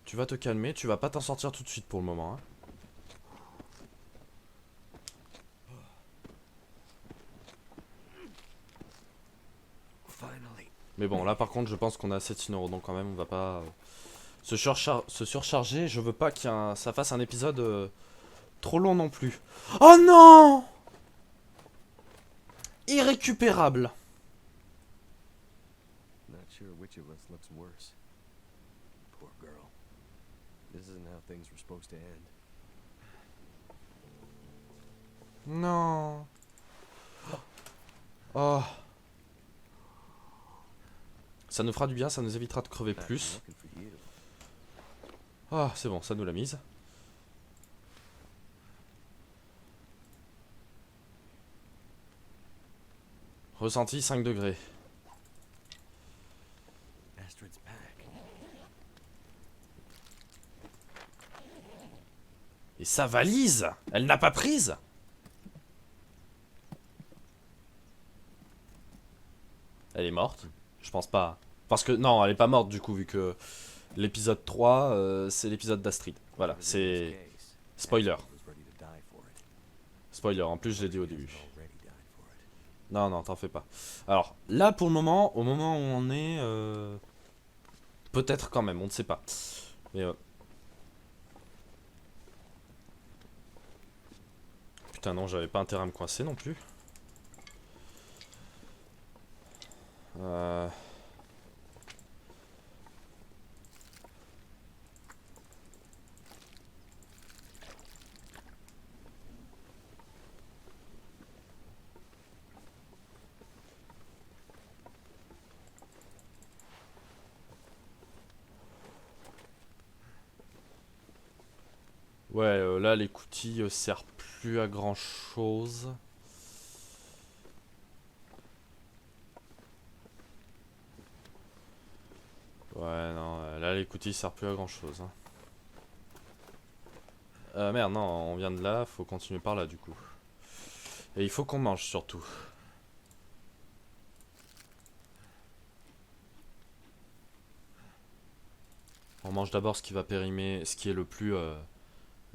Speaker 1: Tu vas te calmer. Tu vas pas t'en sortir tout de suite pour le moment. Hein.
Speaker 2: Finally.
Speaker 1: Mais bon, là par contre, je pense qu'on a assez de cynorhodon quand même. On va pas se surcharger. Je veux pas ça fasse un épisode trop long non plus. Oh non! Irrécupérable.
Speaker 2: Not sure which of us looks worse. Poor girl. This isn't how things were supposed to end.
Speaker 1: Non. Oh. Ça nous fera du bien, ça nous évitera de crever
Speaker 2: I've been
Speaker 1: plus.
Speaker 2: looking for you.
Speaker 1: Ah, c'est bon, ça nous l'a mise. Ressenti 5 degrés.
Speaker 2: Astrid's pack.
Speaker 1: Et sa valise, elle n'a pas prise. Elle est morte? Je pense pas. Parce que non, elle est pas morte du coup, vu que l'épisode 3, c'est l'épisode d'Astrid. Voilà, c'est...
Speaker 2: Case.
Speaker 1: Spoiler.
Speaker 2: Astrid was ready to die for it.
Speaker 1: Spoiler, en plus je l'ai dit au début.
Speaker 2: Has already died for it.
Speaker 1: Non, non, t'en fais pas. Alors, là pour le moment, au moment où on est... peut-être quand même, on ne sait pas. Mais... Putain non, j'avais pas intérêt à me coincer non plus. Ouais, là l'écoutille sert plus à grand chose. Ouais, non, là l'écoutille sert plus à grand chose. Hein. Merde, non, on vient de là, faut continuer par là du coup. Et il faut qu'on mange surtout. On mange d'abord ce qui va périmer, ce qui est le plus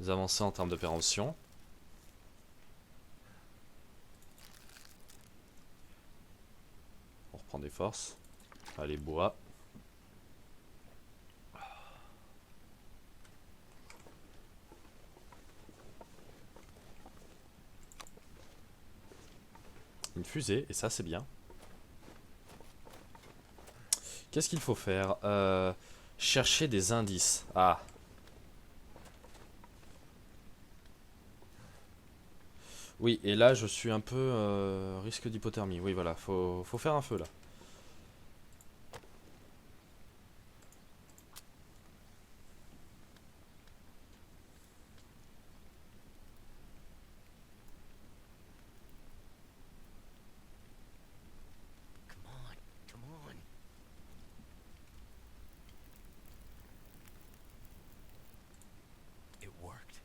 Speaker 1: avancé en termes de péremption. On reprend des forces. Allez, bois. Une fusée, et ça c'est bien. Qu'est-ce qu'il faut faire chercher des indices. Ah. Oui, et là je suis un peu risque d'hypothermie. Oui, voilà, faut faire un feu là.
Speaker 2: Come on, come on. It worked.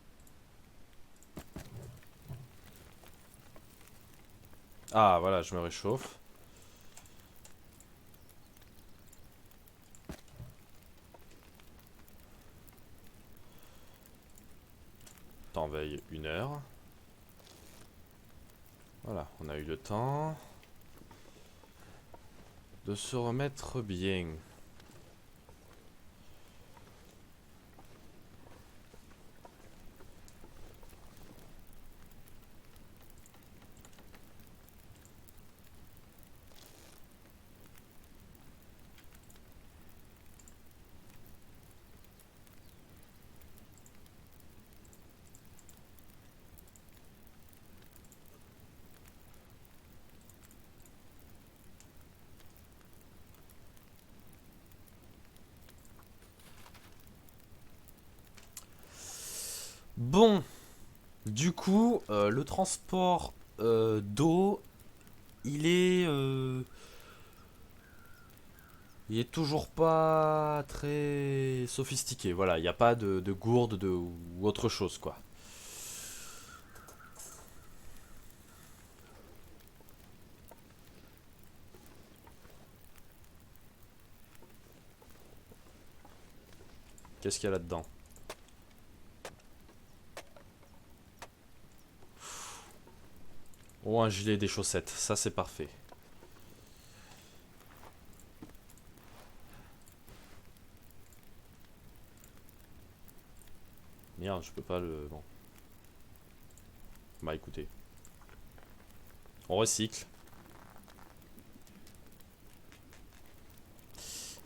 Speaker 1: Ah, voilà, je me réchauffe. Temps veille 1 heure. Voilà, on a eu le temps de se remettre bien. Bon, du coup, le transport d'eau, il est, euh, il est toujours pas très sophistiqué. Voilà, il n'y a pas de gourde ou autre chose, quoi. Qu'est-ce qu'il y a là-dedans? Oh, un gilet et des chaussettes, ça c'est parfait. Merde, je peux pas le... Bon. Bah écoutez. On recycle.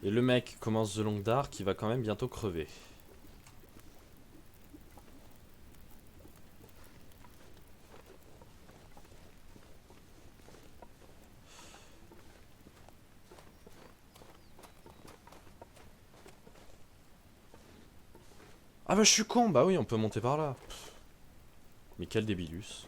Speaker 1: Et le mec commence de longue dard qui va quand même bientôt crever. Ah bah je suis con, bah oui on peut monter par là. Mais quel débilus.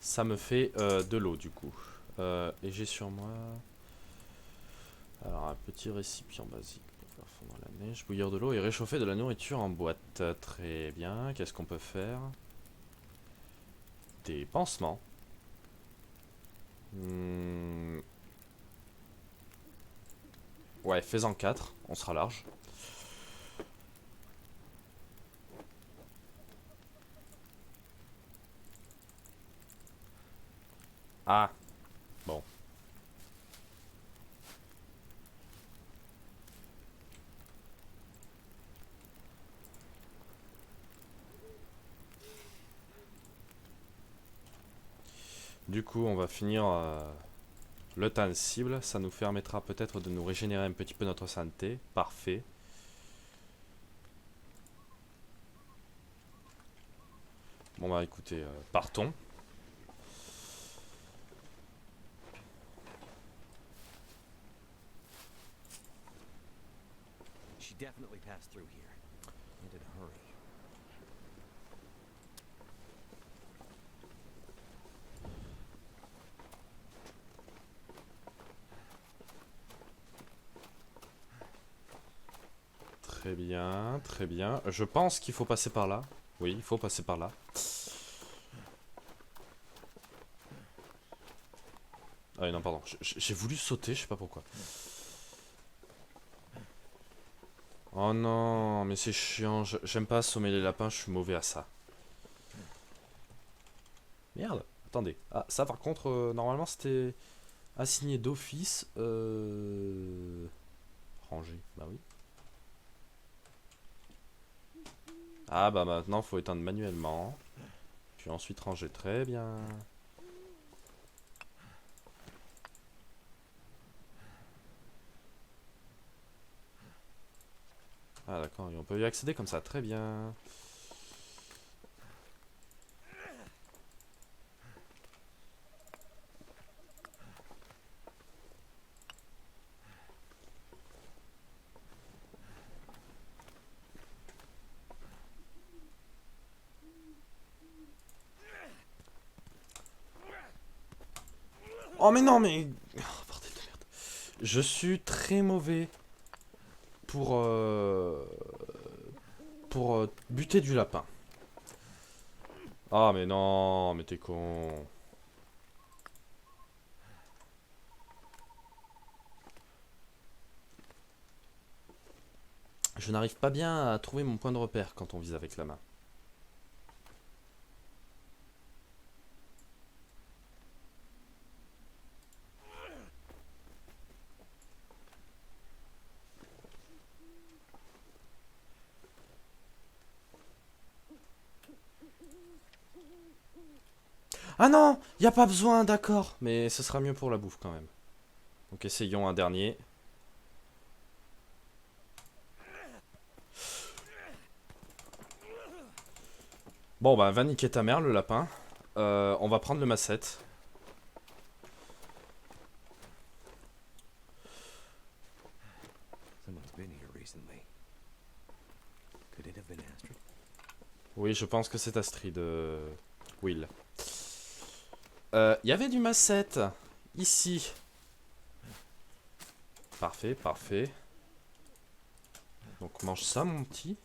Speaker 1: Ça me fait de l'eau du coup. Et j'ai sur moi... Alors un petit récipient basique pour faire fondre la neige, bouillir de l'eau et réchauffer de la nourriture en boîte. Très bien, qu'est-ce qu'on peut faire? Des pansements. Hmm. Ouais, fais-en 4, on sera large. Ah, bon. Du coup, on va finir le temps cible. Ça nous permettra peut-être de nous régénérer un petit peu notre santé. Parfait. Bon bah écoutez, partons.
Speaker 2: She definitely passed through here. And in a hurry.
Speaker 1: Très bien, très bien. Je pense qu'il faut passer par là. Oui, il faut passer par là. Ah oui, non, pardon. J'ai voulu sauter, je sais pas pourquoi. Oh non, mais c'est chiant. J'aime pas assommer les lapins, je suis mauvais à ça. Merde, attendez. Ah, ça par contre, normalement c'était assigné d'office. Rangé, bah oui. Ah bah maintenant faut éteindre manuellement. Puis ensuite ranger, très bien. Ah d'accord, et on peut y accéder comme ça, très bien. Oh mais non mais... Oh, bordel de merde. Je suis très mauvais pour buter du lapin. Ah mais non, mais t'es con. Je n'arrive pas bien à trouver mon point de repère quand on vise avec la main. Ah non, y a pas besoin, d'accord. Mais ce sera mieux pour la bouffe quand même. Donc essayons un dernier. Bon bah va niquer ta mère le lapin. On va prendre le massette.
Speaker 2: Someone's been here recently. Could it have been Astrid?
Speaker 1: Oui, je pense que c'est Astrid. Will. Y avait du massette. Ici. Parfait, parfait. Donc mange ça mon petit.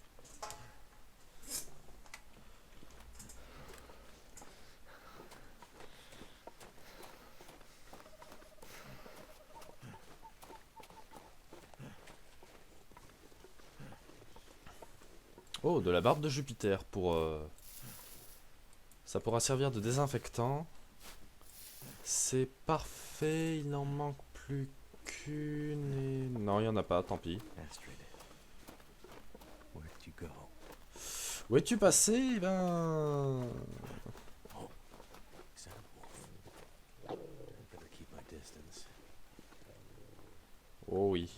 Speaker 1: Oh, de la barbe de Jupiter pour... Ça pourra servir de désinfectant. C'est parfait, il n'en manque plus qu'une et... Non, il n'y en a pas, tant pis.
Speaker 2: Astrid. Where'd you go?
Speaker 1: Où es-tu passé? Eh ben...
Speaker 2: Son of a wolf. I better keep my distance.
Speaker 1: Oh oui,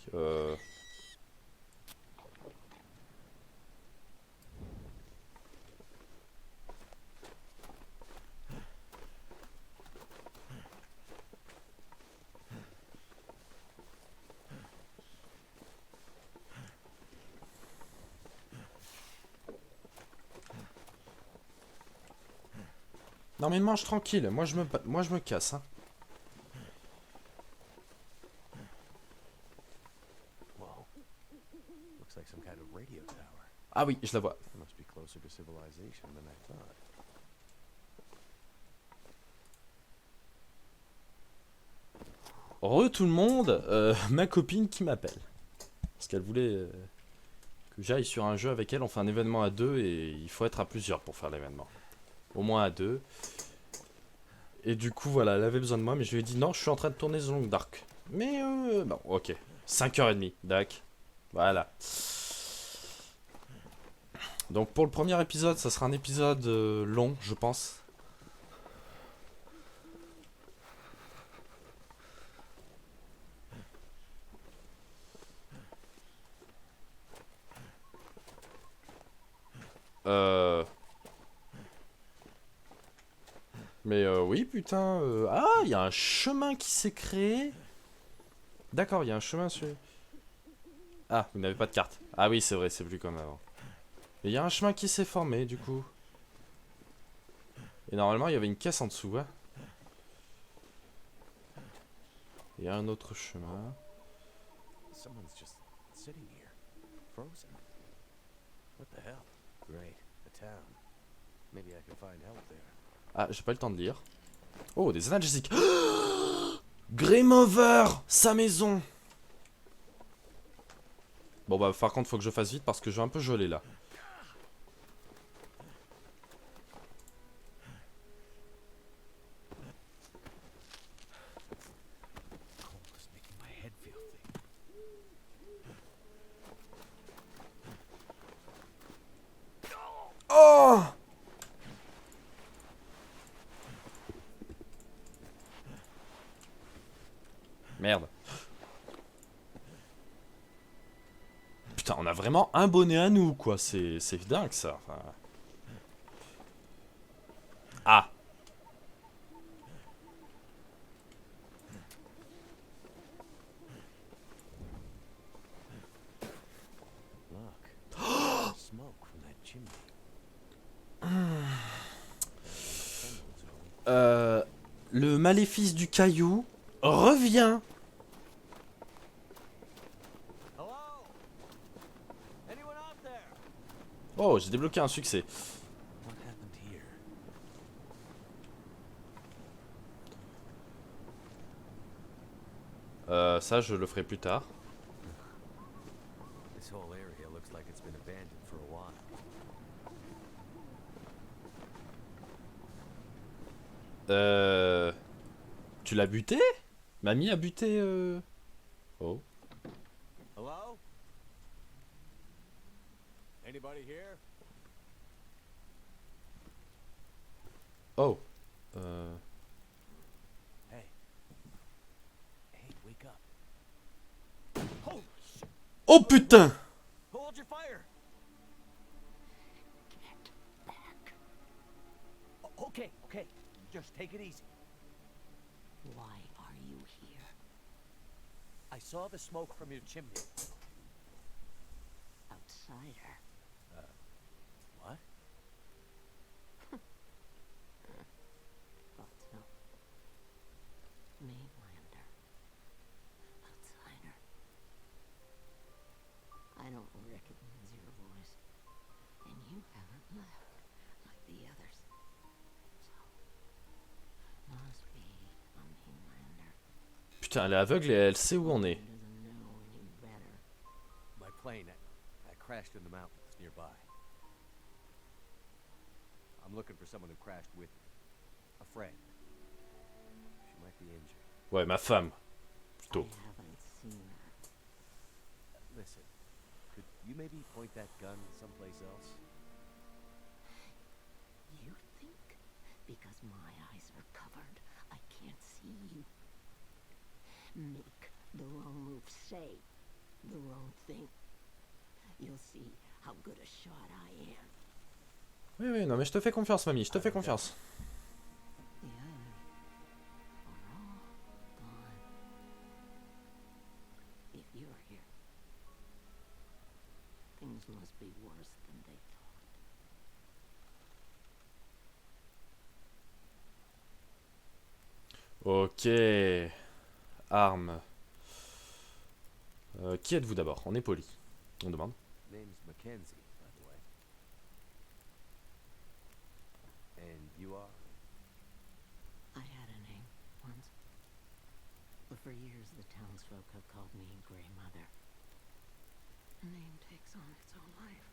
Speaker 1: Non mais mange tranquille, moi je me casse. Hein.
Speaker 2: Whoa. Looks like some kind of radio tower.
Speaker 1: Ah oui, je la vois.
Speaker 2: It must be closer to civilization than I thought.
Speaker 1: Re tout le monde, ma copine qui m'appelle. Parce qu'elle voulait que j'aille sur un jeu avec elle, on fait un événement à deux et il faut être à plusieurs pour faire l'événement. Au moins à deux. Et du coup voilà, elle avait besoin de moi, mais je lui ai dit non, je suis en train de tourner The Long Dark. Mais bon, ok. 5h30, dac. Voilà. Donc pour le premier épisode, ça sera un épisode long, je pense. Mais oui, putain. Ah, il y a un chemin qui s'est créé. D'accord, il y a un chemin sur... Ah, vous n'avez pas de carte. Ah oui, c'est vrai, c'est plus comme avant. Mais il y a un chemin qui s'est formé, du coup. Et normalement, il y avait une caisse en dessous, hein. Il y a un autre chemin.
Speaker 2: Someone's just sitting here, frozen. What the hell? Great, a town. Maybe I can find help there.
Speaker 1: Ah, j'ai pas eu le temps de lire. Oh, des analgésiques. Game over, sa maison. Bon bah par contre faut que je fasse vite parce que je vais un peu geler là.
Speaker 2: Cold is making my head feel thick.
Speaker 1: Oh! Merde. Putain, on a vraiment un bonnet à nous quoi, c'est dingue ça. Enfin... Ah!
Speaker 2: Look. Smoke from that chimney.
Speaker 1: Le maléfice du caillou revient.
Speaker 2: Hello? Anyone out there?
Speaker 1: Oh, j'ai débloqué un succès.
Speaker 2: What happened here?
Speaker 1: Ça je le ferai plus tard.
Speaker 2: This whole area looks like it's been abandoned for a while.
Speaker 1: Tu l'as buté? Mamie a buté Oh.
Speaker 2: Hello? Anybody here?
Speaker 1: Oh.
Speaker 2: Hey. Hey, wake up. Holy shit!
Speaker 1: Oh putain!
Speaker 2: Hold your fire! Okay, okay. Just take it easy.
Speaker 5: Why are you here?
Speaker 2: I saw the smoke from your chimney.
Speaker 5: Outsider.
Speaker 2: What?
Speaker 5: Thought so. Mainlander. Outsider. I don't recognize your voice. And you haven't left like the others. So, must be a mainlander.
Speaker 1: Putain, elle est aveugle et elle sait où on est.
Speaker 5: Doesn't know any better.
Speaker 2: My plane, I crashed in the mountains nearby. I'm looking for someone who crashed with me. A friend. She might be injured.
Speaker 1: Ouais, ma femme. Plutôt.
Speaker 5: I haven't seen her.
Speaker 2: Listen, could you maybe point that gun someplace else?
Speaker 5: You think because my eyes are covered, I can't see you? Make the wrong move, say the wrong thing. You'll see how good a shot I am.
Speaker 1: Oui, oui, non mais je te fais confiance, mamie, je te fais confiance.
Speaker 5: The others are all gone. If you're here, things must be worse than they thought.
Speaker 1: Ok. Armes. Qui êtes-vous d'abord? On est poli. On demande.
Speaker 2: Name's Mackenzie, by the way. And you are?
Speaker 5: I had a name once, but for years the townsfolk have called me Grey Mother. A name takes on its own life,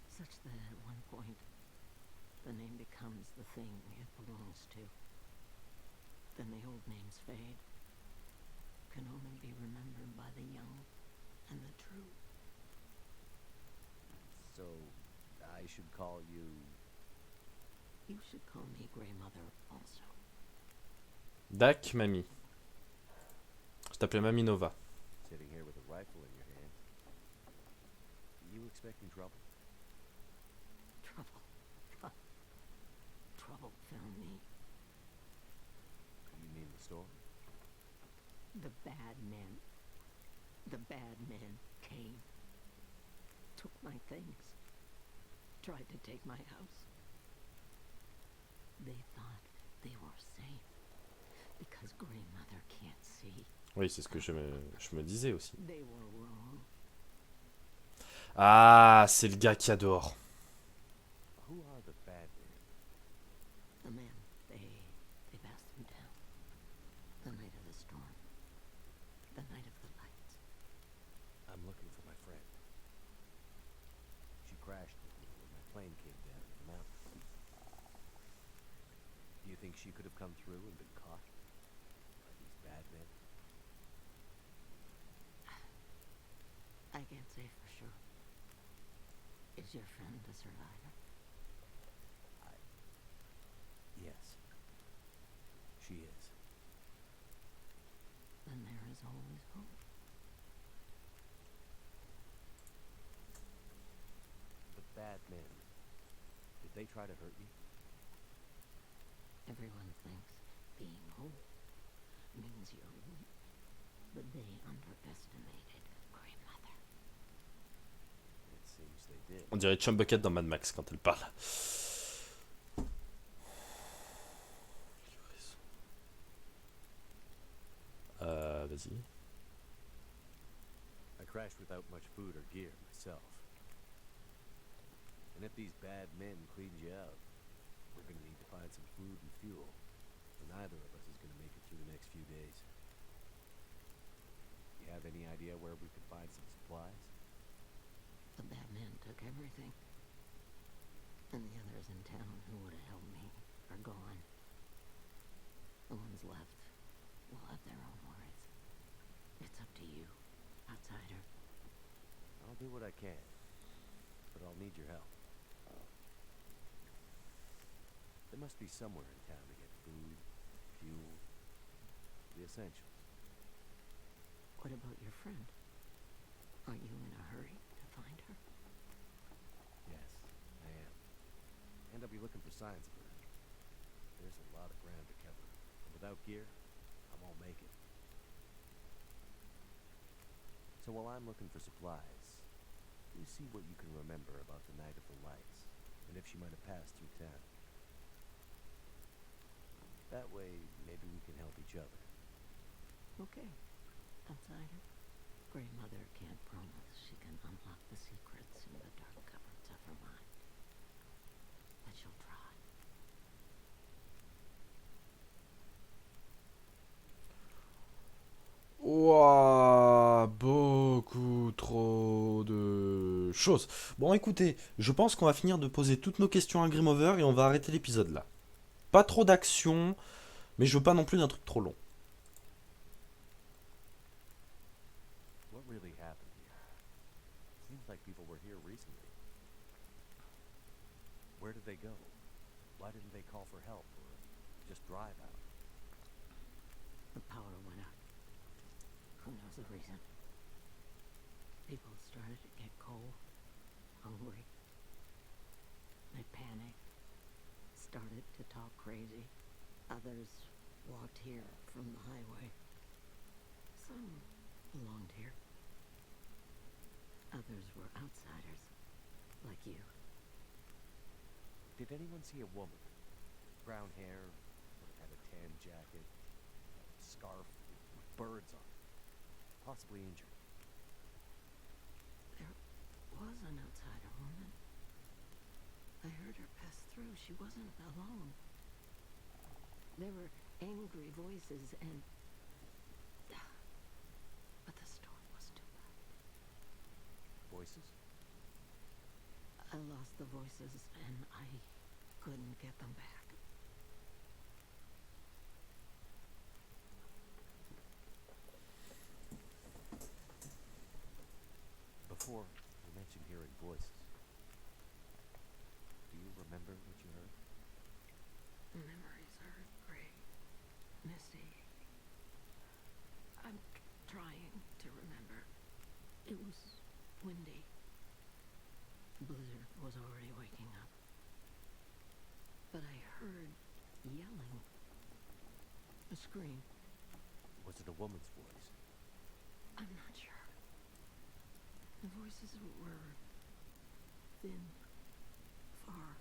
Speaker 5: such that at one point the name becomes the thing it belongs to. Then the old names fade, can only be remembered by the young and the true.
Speaker 2: So, I should call you...
Speaker 5: You should call me Grey Mother also.
Speaker 1: Dac, mamie. Je t'appelais Mamie Nova.
Speaker 2: sitting here with a rifle in your hand. You expecting trouble?
Speaker 5: Trouble. trouble found me.
Speaker 2: You mean the store?
Speaker 5: The bad men came, took my things, tried to take my house. They thought they were safe because Grandmother can't see.
Speaker 1: Oui, c'est ce que je me disais aussi.
Speaker 5: They were wrong.
Speaker 1: Ah, c'est le gars qui adore.
Speaker 2: Who are the bad men?
Speaker 5: The men, they passed through town. The night of the storm. The night of the lights.
Speaker 2: I'm looking for my friend. She crashed with me when my plane came down in the mountains. Do you think she could have come through and been caught by these bad men?
Speaker 5: I can't say for sure. Is your friend a survivor?
Speaker 2: Yes. She is.
Speaker 5: Then there is always hope.
Speaker 2: The bad men. Did they try to hurt you?
Speaker 5: Everyone thinks being whole means you're weak, but they underestimated Grandmother.
Speaker 2: It seems they did.
Speaker 1: On dirait Chumbucket dans Mad Max quand elle parle. Vas-y.
Speaker 2: I crashed without much food or gear myself. And if these bad men cleaned you out, we're gonna need to find some food and fuel. And neither of us is gonna make it through the next few days. You have any idea where we could find some supplies?
Speaker 5: The bad men took everything. And the others in town who would have helped me are gone. The ones left will have their own worries. It's up to you, outsider.
Speaker 2: I'll do what I can, but I'll need your help. There must be somewhere in town to get food, fuel, the essentials.
Speaker 5: What about your friend? Are you in a hurry to find her?
Speaker 2: Yes, I am. And I'll be looking for signs of her. There's a lot of ground to cover, and without gear, I won't make it. So while I'm looking for supplies, you see what you can remember about the night of the lights, and if she might have passed through town. That way, maybe we can help each other.
Speaker 5: Okay, outsider. Grandmother can't promise she can unlock the secrets in the dark cupboards of her mind. But she'll try.
Speaker 1: Ouah, beaucoup trop de choses. Bon, écoutez, je pense qu'on va finir de poser toutes nos questions à Grimover et on va arrêter l'épisode là. Pas trop d'action, mais je veux pas non plus d'un truc trop long.
Speaker 2: What really happened here? Seems like people were here recently. Where did they go? Why didn't they call for help or just drive out?
Speaker 5: The power went out. Who knows the reason? People started to get cold, hungry. They panicked, started to talk crazy. Others walked here from the highway. Some belonged here. Others were outsiders, like you.
Speaker 2: Did anyone see a woman? Brown hair, would have had a tan jacket, a scarf with birds on it, possibly injured.
Speaker 5: There was an outsider woman. I heard her pass through. She wasn't alone. There were angry voices and... But the storm was too loud.
Speaker 2: Voices?
Speaker 5: I lost the voices and I couldn't get them back.
Speaker 2: Before, you mentioned hearing voices. Do you remember what you heard?
Speaker 5: Memories are gray, misty. I'm trying to remember. It was windy. Blizzard was already waking up. But I heard yelling. A scream.
Speaker 2: Was it a woman's voice?
Speaker 5: I'm not sure. The voices were thin, far.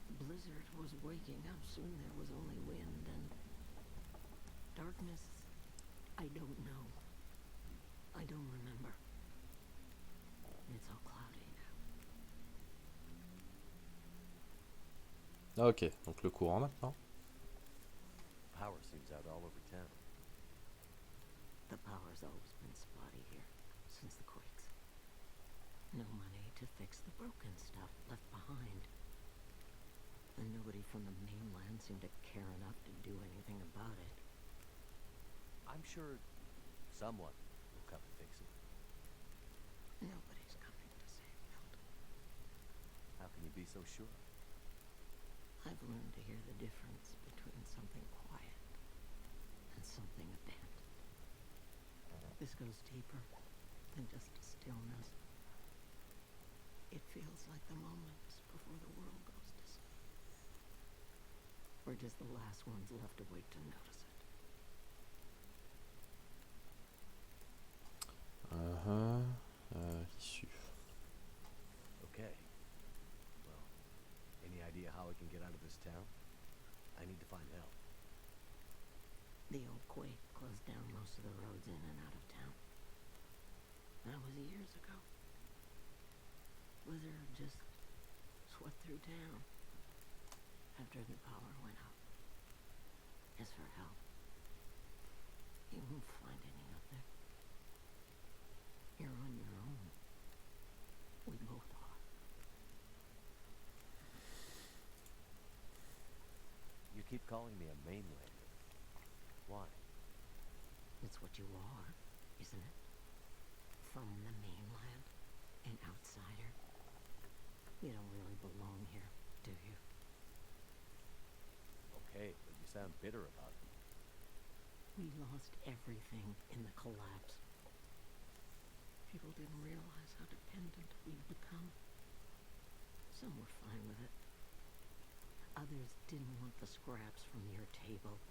Speaker 5: The blizzard was waking up. Soon there was only wind and darkness. I don't know. I don't remember. It's all cloudy now.
Speaker 1: Ah, ok, donc le courant maintenant.
Speaker 2: Power seems out all over town.
Speaker 5: The power's always been spotty here, since the quakes. No money to fix the broken stuff left behind. And nobody from the mainland seemed to care enough to do anything about it.
Speaker 2: I'm sure someone will come and fix it.
Speaker 5: Nobody's coming to save Milton.
Speaker 2: How can you be so sure?
Speaker 5: I've learned to hear the difference between something quiet and something abandoned. This goes deeper than just a stillness. It feels like the moments before the world goes to sleep. We're just the last ones left awake to notice it.
Speaker 1: Issue.
Speaker 2: Okay. Well, any idea how I can get out of this town? I need to find help.
Speaker 5: The old quake closed down most of the roads in and out of town. That was years ago. Blizzard just swept through town after the power went out. As for help, you won't find any up there. You're on your own. We both are.
Speaker 2: You keep calling me a mainlander. Why?
Speaker 5: It's what you are, isn't it? From the mainland, an outsider. You don't really belong here, do you?
Speaker 2: Okay, but you sound bitter about it.
Speaker 5: We lost everything in the collapse. People didn't realize how dependent we'd become. Some were fine with it. Others didn't want the scraps from your table.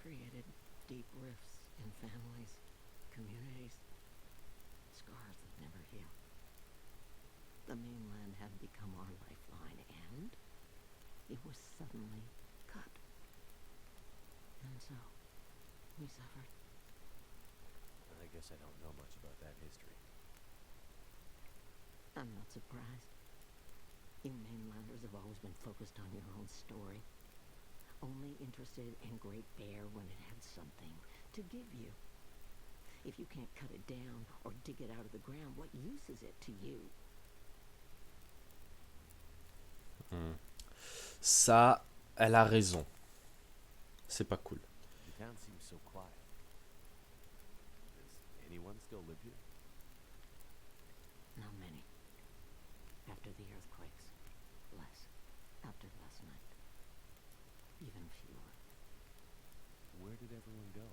Speaker 5: Created deep rifts in families, communities, scars that never heal. The mainland had become our lifeline, and it was suddenly cut. And so, we suffered.
Speaker 2: I guess I don't know much about that history.
Speaker 5: I'm not surprised. You mainlanders have always been focused on your own story. Only interested in Great Bear when it had something to give you. If you can't cut it down or dig it out of the ground, what use is it to you?
Speaker 1: Ça, elle a raison. C'est pas cool.
Speaker 2: The town seems so quiet. Does anyone still live here?
Speaker 5: Not many. After the earthquakes. Less. After last night. Even fewer.
Speaker 2: Where did everyone go?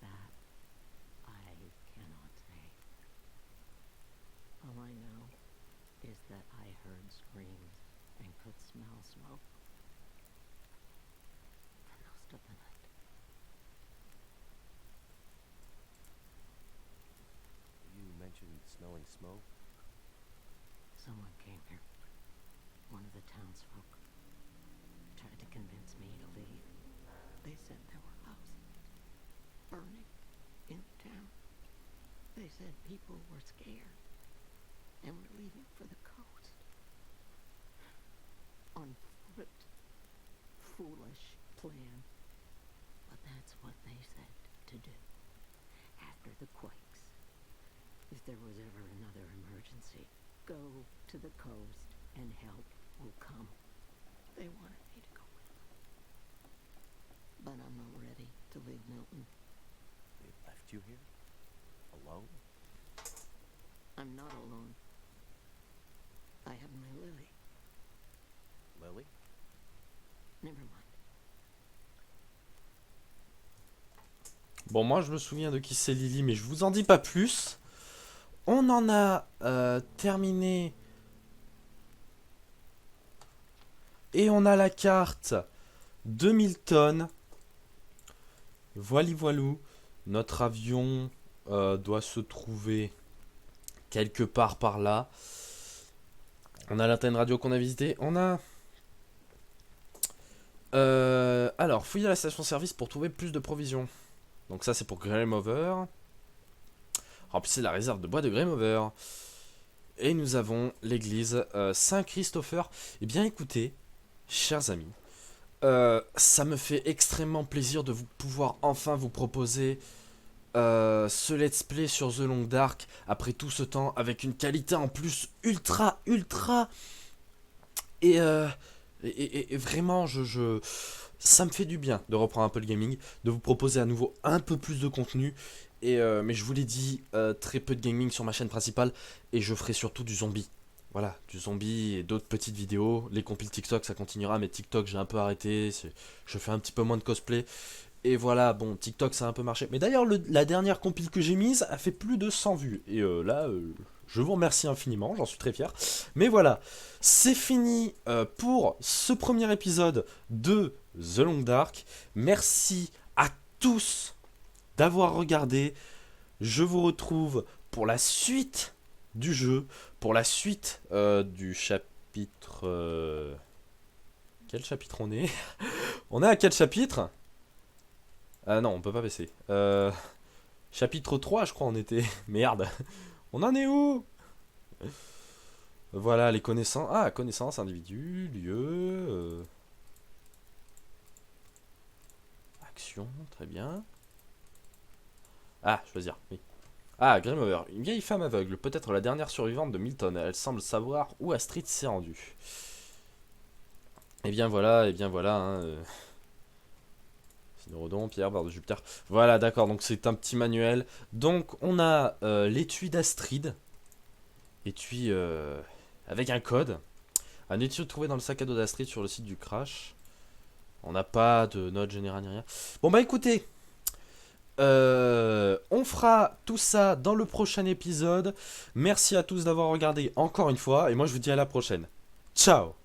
Speaker 5: That I cannot say. All I know is that I heard screams and could smell smoke for most of the night.
Speaker 2: You mentioned smelling smoke.
Speaker 5: Someone came here. One of the townsfolk. Tried to convince me to leave. They said there were houses burning in the town. They said people were scared and were leaving for the coast. On foot. Foolish plan. But that's what they said to do. After the quakes. If there was ever another emergency, go to the coast and help will come. They wanted me to go with them. But I'm not ready to leave Milton.
Speaker 2: They left you here? Alone?
Speaker 5: I'm not alone. I have my Lily.
Speaker 2: Lily?
Speaker 5: Never mind.
Speaker 1: Bon, moi je me souviens de qui c'est Lily, mais je vous en dis pas plus. On en a terminé Et on a la carte de Milton. Voilou. Notre avion doit se trouver quelque part par là. On a l'antenne radio qu'on a visité. On a... alors, fouiller la station-service pour trouver plus de provisions. Donc ça, c'est pour Game Over. Remplissez la réserve de bois de Game Over. Et nous avons l'église Saint-Christopher. Eh bien, écoutez, chers amis, ça me fait extrêmement plaisir de pouvoir enfin vous proposer ce let's play sur The Long Dark après tout ce temps avec une qualité en plus ultra et vraiment ça me fait du bien de reprendre un peu le gaming, de vous proposer à nouveau un peu plus de contenu mais je vous l'ai dit, très peu de gaming sur ma chaîne principale et je ferai surtout du zombie. Voilà, du zombie et d'autres petites vidéos. Les compiles TikTok ça continuera, mais TikTok j'ai un peu arrêté, je fais un petit peu moins de cosplay. Et voilà, bon, TikTok ça a un peu marché. Mais d'ailleurs, la dernière compile que j'ai mise a fait plus de 100 vues. Et là, je vous remercie infiniment, j'en suis très fier. Mais voilà, c'est fini pour ce premier épisode de The Long Dark. Merci à tous d'avoir regardé. Je vous retrouve pour la suite du jeu, pour la suite du chapitre... Quel chapitre on est? On est à quel chapitre? Ah non, on peut pas baisser. Chapitre 3, je crois, on était. Merde. On en est où? Voilà, les connaissances. Ah, connaissances, individu, lieu. Action, très bien. Ah, choisir, oui. Ah, Game Over. Une vieille femme aveugle, peut-être la dernière survivante de Milton. Elle semble savoir où Astrid s'est rendue. Et bien voilà, hein. Neurodon, Pierre, barre de Jupiter. Voilà, d'accord, donc c'est un petit manuel. Donc on a l'étui d'Astrid. Étui avec un code. Un étui trouvé dans le sac à dos d'Astrid sur le site du crash. On n'a pas de note générale ni rien. Bon bah écoutez, on fera tout ça dans le prochain épisode. Merci à tous d'avoir regardé encore une fois. Et moi je vous dis à la prochaine. Ciao!